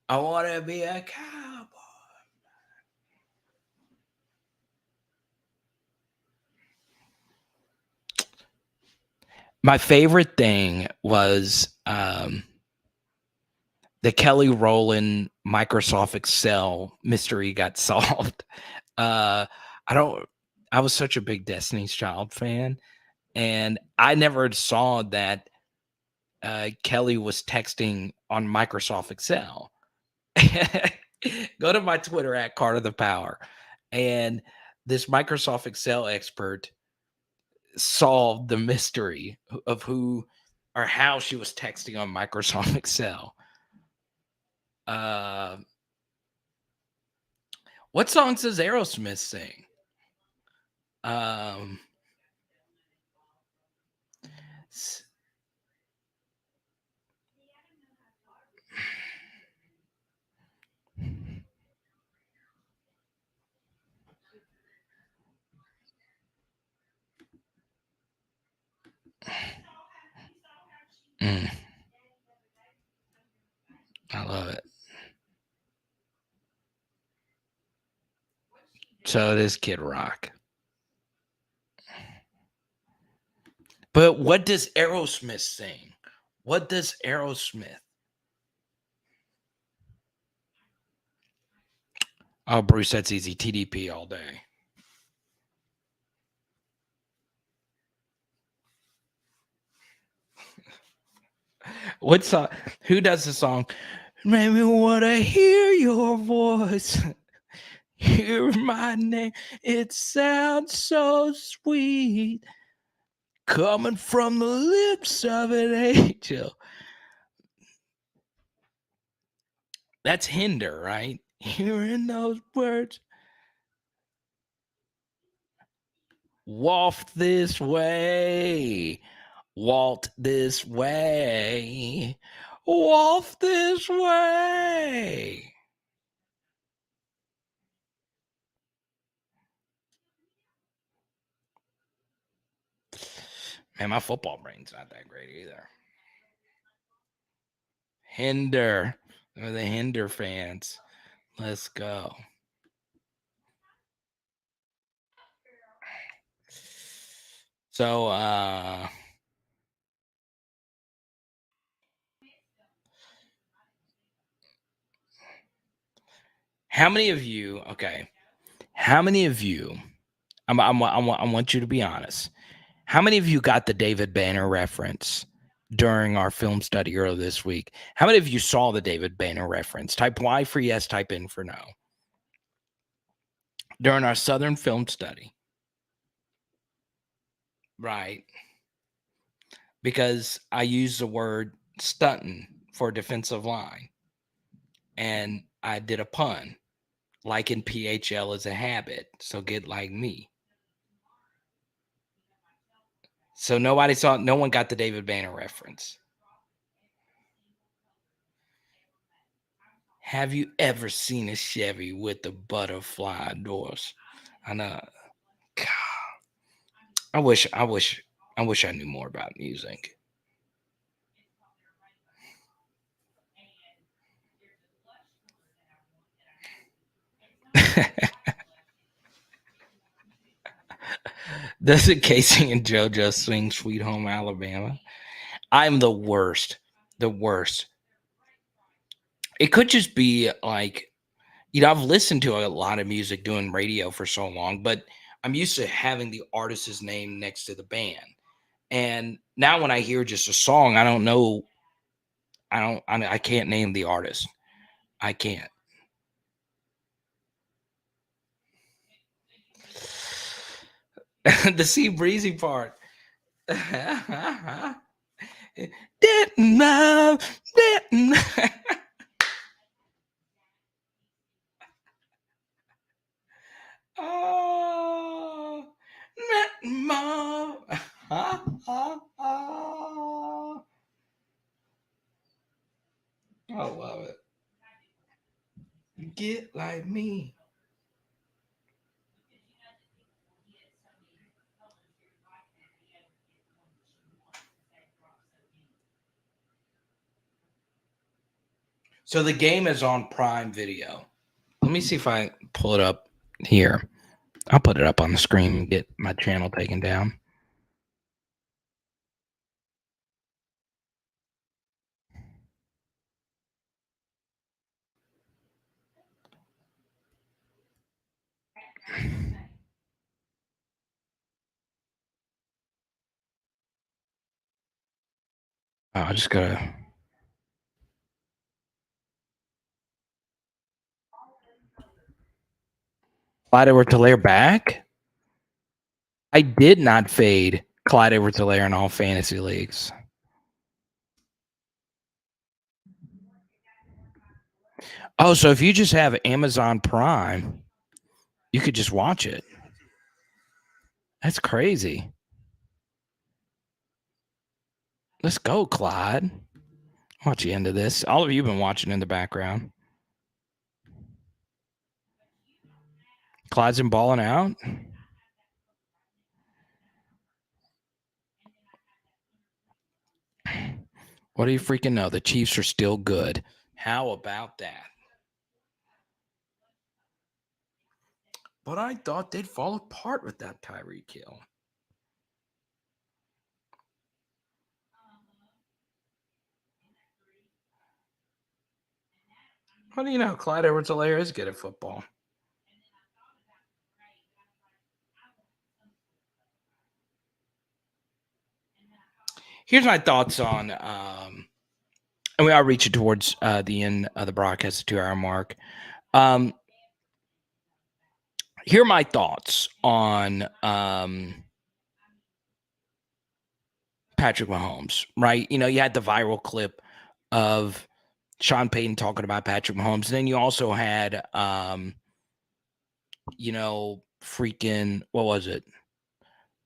I want to be a cowboy. My favorite thing was the Kelly Rowland Microsoft Excel mystery got solved. I was such a big Destiny's Child fan, and I never saw that Kelly was texting on Microsoft Excel. Go to my Twitter at Card of the Power, and this Microsoft Excel expert solved the mystery of who or how she was texting on Microsoft Excel. Uh, what songs does Aerosmith sing? Um, s- mm, I love it. So it is Kid Rock. But what does Aerosmith sing? What does Aerosmith? Oh, Bruce, that's easy. TDP all day. What song? Who does the song? Make me wanna hear your voice. Hear my name. It sounds so sweet. Coming from the lips of an angel. That's Hinder, right? Hearing those words. Waft this way. Walt this way. Waft this way. Man, my football brain's not that great either. Hinder. They're the Hinder fans. Let's go. So how many of you, okay, how many of you, I want you to be honest. How many of you got the David Banner reference during our film study earlier this week? How many of you saw the David Banner reference? Type Y for yes, type in for no. During our Southern film study. Right. Because I use the word stunting for defensive line. And I did a pun. Like in PHL is a habit. So get like me. So no one got the David Banner reference. Have you ever seen a Chevy with the butterfly doors? I know. God, I wish I knew more about music. Doesn't Casey and JoJo sing Sweet Home Alabama? I'm the worst. The worst. It could just be like, I've listened to a lot of music doing radio for so long, but I'm used to having the artist's name next to the band. And now when I hear just a song, I don't know. I can't name the artist. I can't. The Sea Breezy part. Didn't know, didn't. Oh, mom. I love it. Get like me. So the game is on Prime Video. Let me see if I pull it up here. I'll put it up on the screen and get my channel taken down. I just gotta. Clyde Edwards-Helaire back? I did not fade Clyde Edwards-Helaire in all fantasy leagues. Oh, so if you just have Amazon Prime, you could just watch it. That's crazy. Let's go, Clyde. Watch the end of this. All of you have been watching in the background. Clyde's been balling out. What do you freaking know? The Chiefs are still good. How about that? But I thought they'd fall apart with that Tyreek Hill. How do you know Clyde Edwards-Helaire is good at football? Here's my thoughts on, and we are reaching towards the end of the broadcast, the 2-hour mark. Here are my thoughts on Patrick Mahomes, right? You know, you had the viral clip of Sean Payton talking about Patrick Mahomes. And then you also had, freaking, what was it?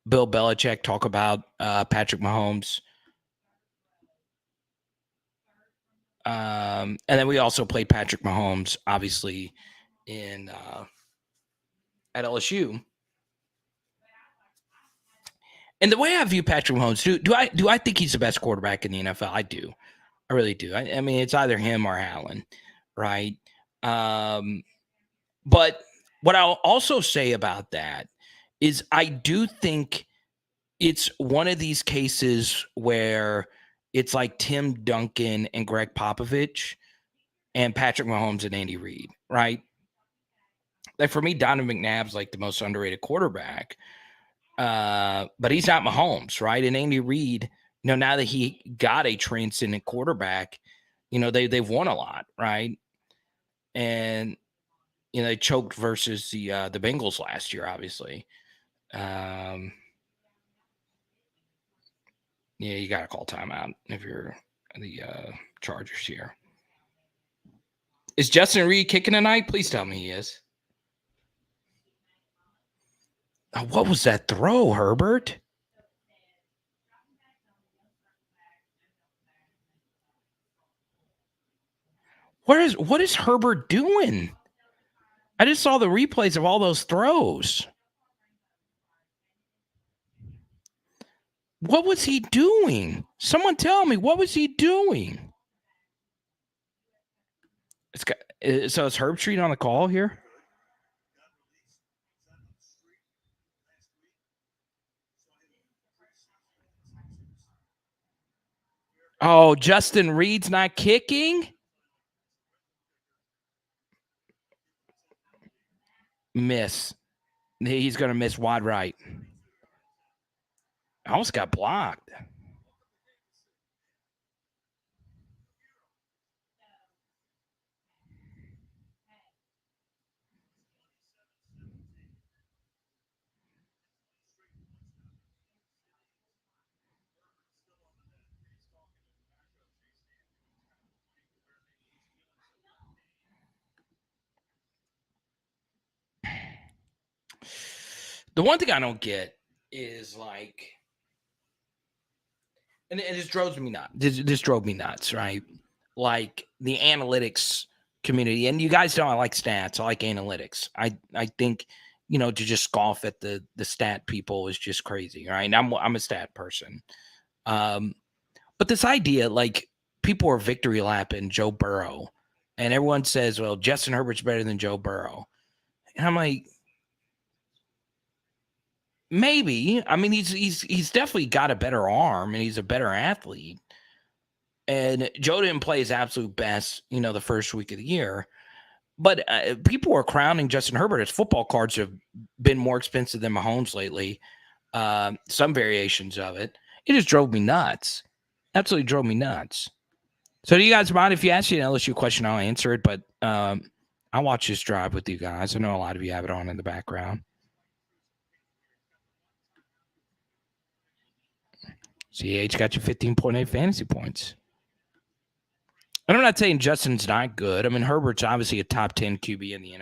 Bill Belichick talk about Patrick Mahomes. And then we also played Patrick Mahomes, obviously, in at LSU. And the way I view Patrick Mahomes, do I think he's the best quarterback in the NFL? I do. I really do. I mean, it's either him or Allen, right? But what I'll also say about that is I do think it's one of these cases where it's like Tim Duncan and Greg Popovich and Patrick Mahomes and Andy Reid, right? Like for me, Donovan McNabb's like the most underrated quarterback, but he's not Mahomes, right? And Andy Reid, now that he got a transcendent quarterback, they've won a lot, right? And they choked versus the Bengals last year, obviously. Yeah, you got to call timeout if you're the Chargers here. Is Justin Reed kicking tonight? Please tell me he is. What was that throw, Herbert? What is Herbert doing? I just saw the replays of all those throws. What was he doing? Someone tell me, what was he doing? So is Herb Street on the call here? Oh, Justin Reed's not kicking? Miss. He's going to miss wide right. I almost got blocked. The one thing I don't get is like, and it just drove me nuts. This drove me nuts, right? Like the analytics community, and you guys know I like stats. I like analytics. I think to just scoff at the stat people is just crazy, right? And I'm a stat person, but this idea, like people are victory lapping Joe Burrow, and everyone says, "Well, Justin Herbert's better than Joe Burrow," and I'm like, maybe. I mean, he's definitely got a better arm, and he's a better athlete. And Joe didn't play his absolute best, the first week of the year. But people are crowning Justin Herbert. His football cards have been more expensive than Mahomes lately. Some variations of it. It just drove me nuts. Absolutely drove me nuts. So do you guys mind if you ask you an LSU question, I'll answer it. But I'm I watch this drive with you guys. I know a lot of you have it on in the background. CH got you 15.8 fantasy points. And I'm not saying Justin's not good. I mean, Herbert's obviously a top 10 QB in the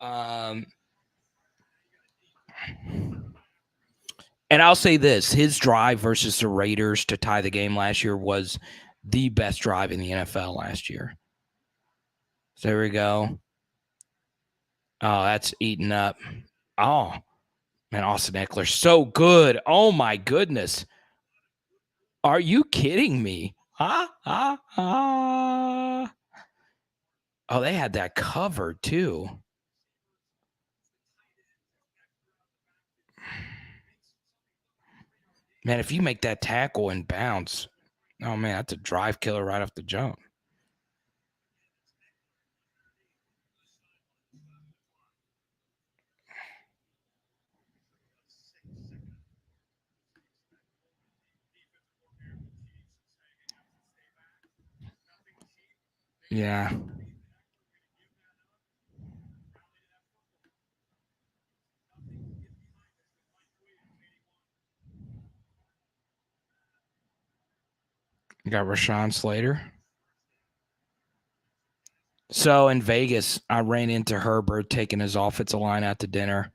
NFL. And I'll say this, his drive versus the Raiders to tie the game last year was the best drive in the NFL last year. So there we go. Oh, that's eaten up. Oh, man, Austin Eckler, so good. Oh, my goodness. Are you kidding me? Oh, they had that covered, too. Man, if you make that tackle and bounce, oh, man, that's a drive killer right off the jump. Yeah. You got Rashawn Slater. So in Vegas, I ran into Herbert taking his offensive line out to dinner.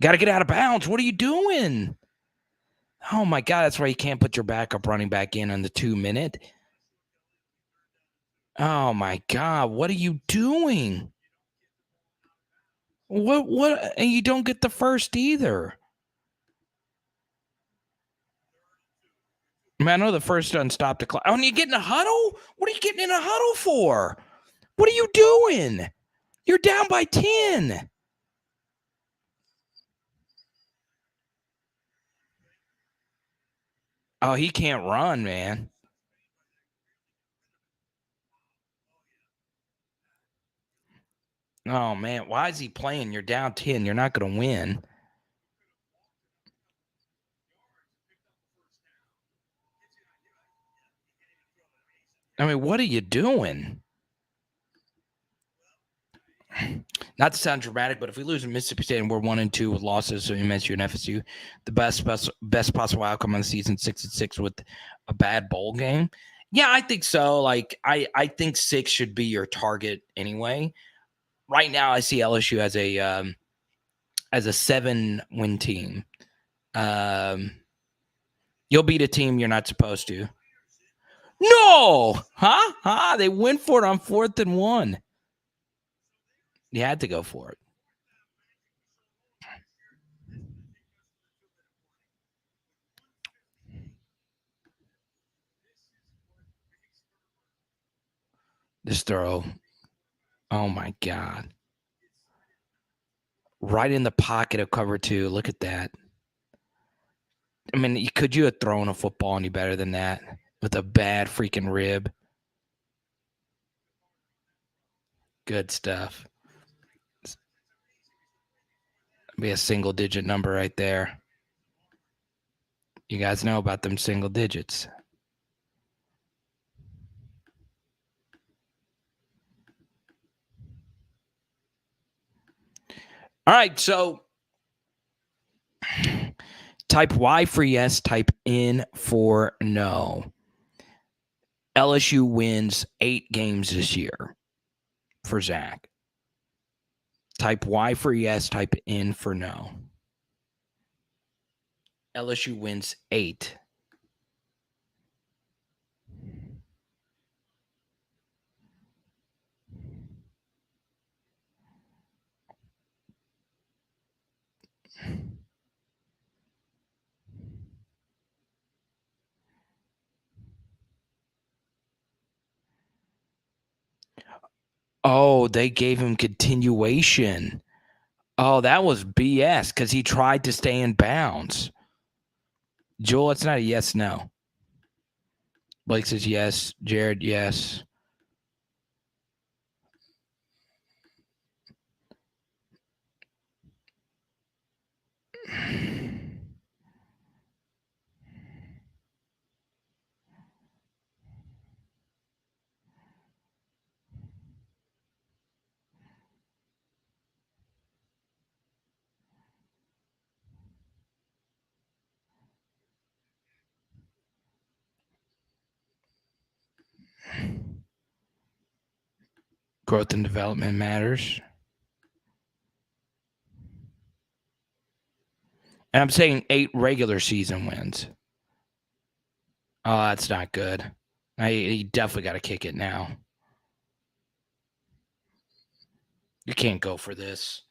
Got to get out of bounds. What are you doing? Oh, my God. That's why you can't put your backup running back in on the 2-minute. Oh, my God. What are you doing? What? And you don't get the first either. I mean, I know the first doesn't stop the clock. Oh, and you get in a huddle? What are you getting in a huddle for? What are you doing? You're down by 10. Oh, he can't run, man. Oh, man. Why is he playing? You're down 10. You're not going to win. I mean, what are you doing? Not to sound dramatic, but if we lose in Mississippi State and we're 1-2 with losses to MSU and FSU, the best possible outcome on the season, 6-6 with a bad bowl game. Yeah, I think so. Like, I think 6 should be your target anyway. Right now, I see LSU as a 7-win team. You'll beat a team you're not supposed to. No, huh? They went for it on 4th and 1. You had to go for it. This throw. Oh, my God. Right in the pocket of cover 2. Look at that. I mean, could you have thrown a football any better than that with a bad freaking rib? Good stuff. Be a single-digit number right there. You guys know about them single digits. All right, so type Y for yes, type N for no. LSU wins 8 games this year for Zach. Type Y for yes, type N for no. LSU wins 8. Oh, they gave him continuation. Oh, that was BS because he tried to stay in bounds. Joel, it's not a yes, no. Blake says yes. Jared, yes. Growth and development matters. And I'm saying 8 regular season wins. Oh, that's not good. You definitely got to kick it now. You can't go for this.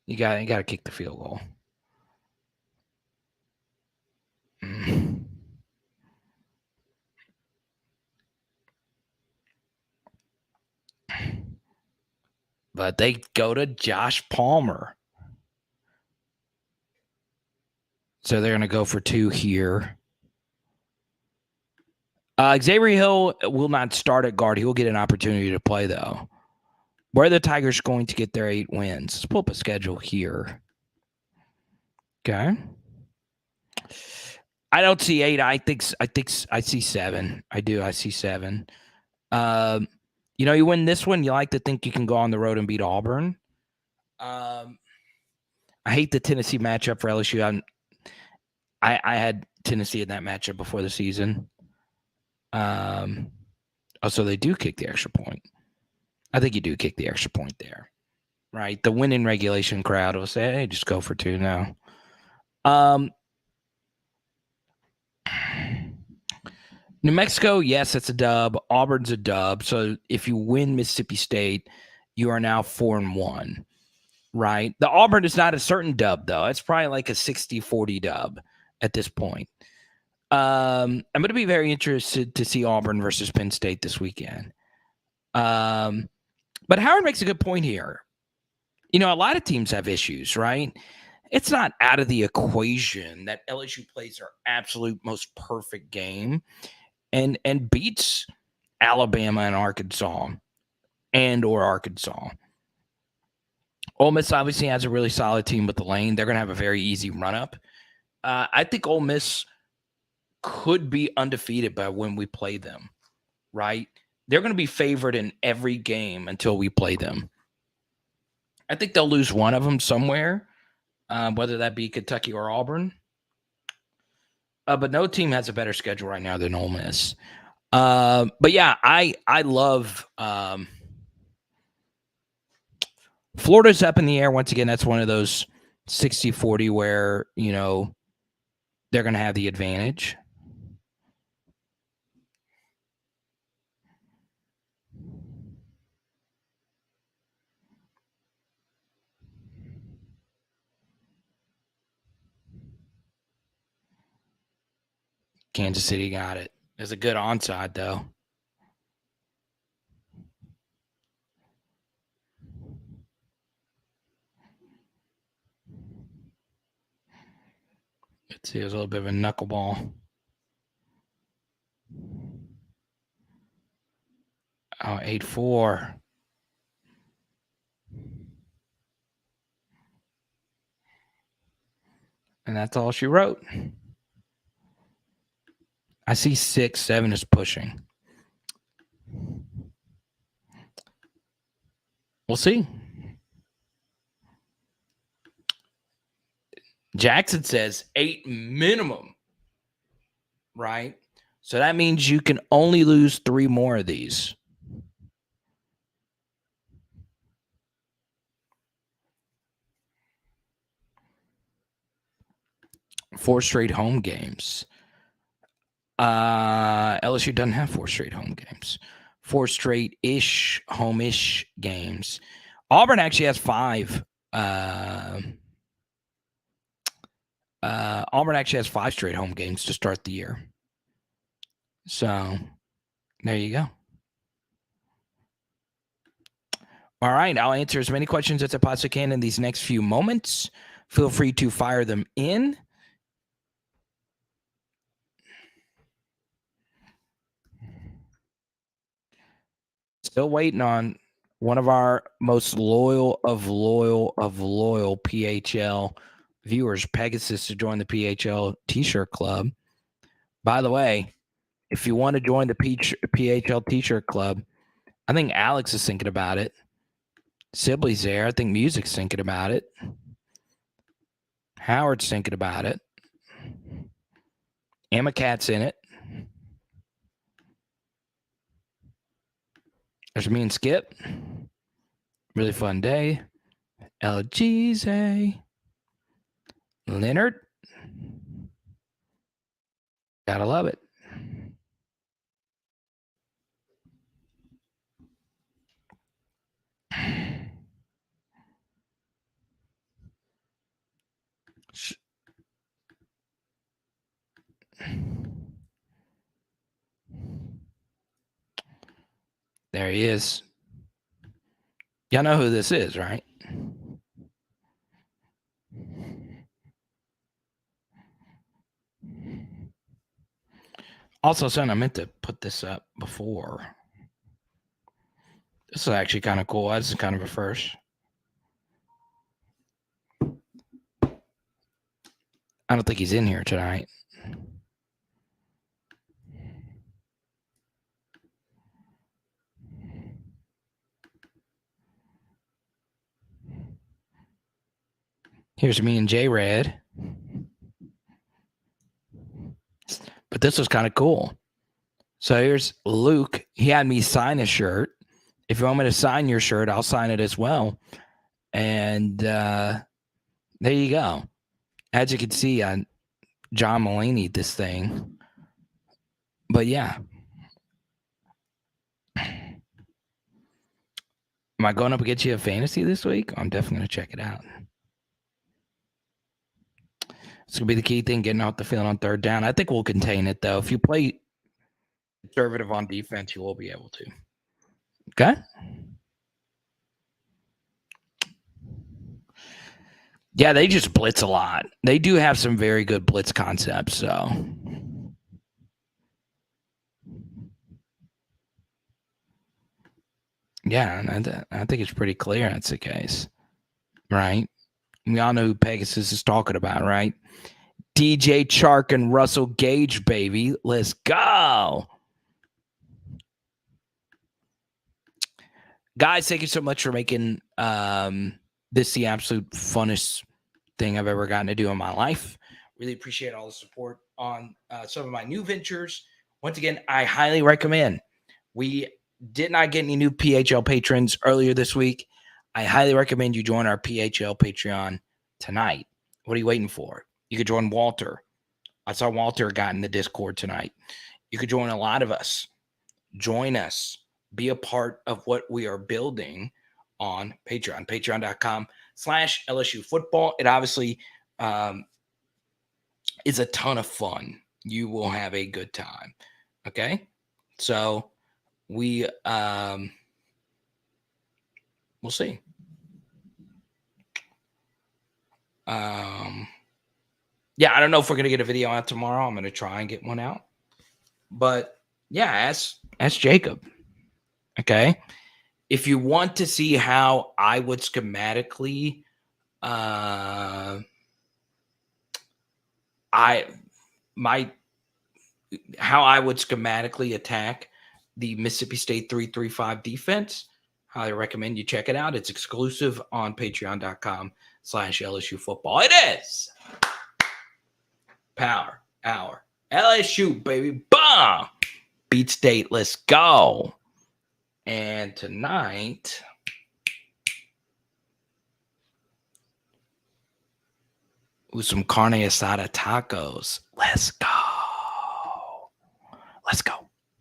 You got to kick the field goal. But they go to Josh Palmer. So they're going to go for 2 here. Xavier Hill will not start at guard. He will get an opportunity to play, though. Where are the Tigers going to get their 8 wins? Let's pull up a schedule here. Okay. I don't see 8. I think I see 7. I do. I see 7. You win this one, you like to think you can go on the road and beat Auburn. I hate the Tennessee matchup for LSU. I had Tennessee in that matchup before the season. So they do kick the extra point. I think you do kick the extra point there, right? The winning regulation crowd will say, "Hey, just go for 2 now." New Mexico, yes, it's a dub. Auburn's a dub. So if you win Mississippi State, you are now 4-1, right? The Auburn is not a certain dub, though. It's probably like a 60-40 dub at this point. I'm going to be very interested to see Auburn versus Penn State this weekend. But Howard makes a good point here. A lot of teams have issues, right? It's not out of the equation that LSU plays their absolute most perfect game and beats Alabama and Arkansas or Arkansas. Ole Miss obviously has a really solid team with the lane. They're going to have a very easy run-up. I think Ole Miss could be undefeated by when we play them, right? They're going to be favored in every game until we play them. I think they'll lose one of them somewhere, whether that be Kentucky or Auburn. But no team has a better schedule right now than Ole Miss. But yeah, I love Florida's up in the air once again. That's one of those 60-40 where they're going to have the advantage. Kansas City got it. It's a good onside though. Let's see, it was a little bit of a knuckleball. Oh, 8-4. And that's all she wrote. I see 6, 7 is pushing. We'll see. Jackson says 8 minimum, right? So that means you can only lose 3 more of these. Four straight home games. LSU doesn't have 4 straight home games. 4 straight-ish, home-ish games. Auburn actually has 5. Auburn actually has 5 straight home games to start the year. So, there you go. All right, I'll answer as many questions as I possibly can in these next few moments. Feel free to fire them in. Still waiting on one of our most loyal PHL viewers, Pegasus, to join the PHL T-shirt club. By the way, if you want to join the PHL T-shirt club, I think Alex is thinking about it. Sibley's there. I think Music's thinking about it. Howard's thinking about it. Emma Cat's in it. There's me and Skip. Really fun day. LGZ. Leonard. Gotta love it. There he is. Y'all know who this is, right? Also, son, I meant to put this up before. This is actually kind of cool. This is kind of a first. I don't think he's in here tonight. Here's me and J-Red. But this was kind of cool. So here's Luke. He had me sign a shirt. If you want me to sign your shirt, I'll sign it as well. And there you go. As you can see on John Mulaney, this thing. But yeah. Am I going up against you a fantasy this week? I'm definitely going to check it out. It's going to be the key thing, getting out the field on third down. I think we'll contain it, though. If you play conservative on defense, you will be able to. Okay? Yeah, they just blitz a lot. They do have some very good blitz concepts, so. Yeah, I think it's pretty clear that's the case, right? We all know who Pegasus is talking about, right? DJ Chark and Russell Gage, baby. Let's go. Guys, thank you so much for making this the absolute funnest thing I've ever gotten to do in my life. Really appreciate all the support on some of my new ventures. Once again, I highly recommend. We did not get any new PHL patrons earlier this week. I highly recommend you join our PHL Patreon tonight. What are you waiting for? You could join Walter. I saw Walter got in the Discord tonight. You could join a lot of us. Join us. Be a part of what we are building on Patreon. Patreon.com/LSU football. It obviously is a ton of fun. You will have a good time. Okay? So we'll see. Yeah, I don't know if we're gonna get a video out tomorrow. I'm gonna try and get one out. But yeah, ask Jacob. Okay. If you want to see how I would schematically how I would schematically attack the Mississippi State 3-3-5 defense, highly recommend you check it out. It's exclusive on patreon.com/LSU football. It is Power Hour. LSU, baby. Bomb. Beat State. Let's go. And tonight, with some carne asada tacos. Let's go. Let's go.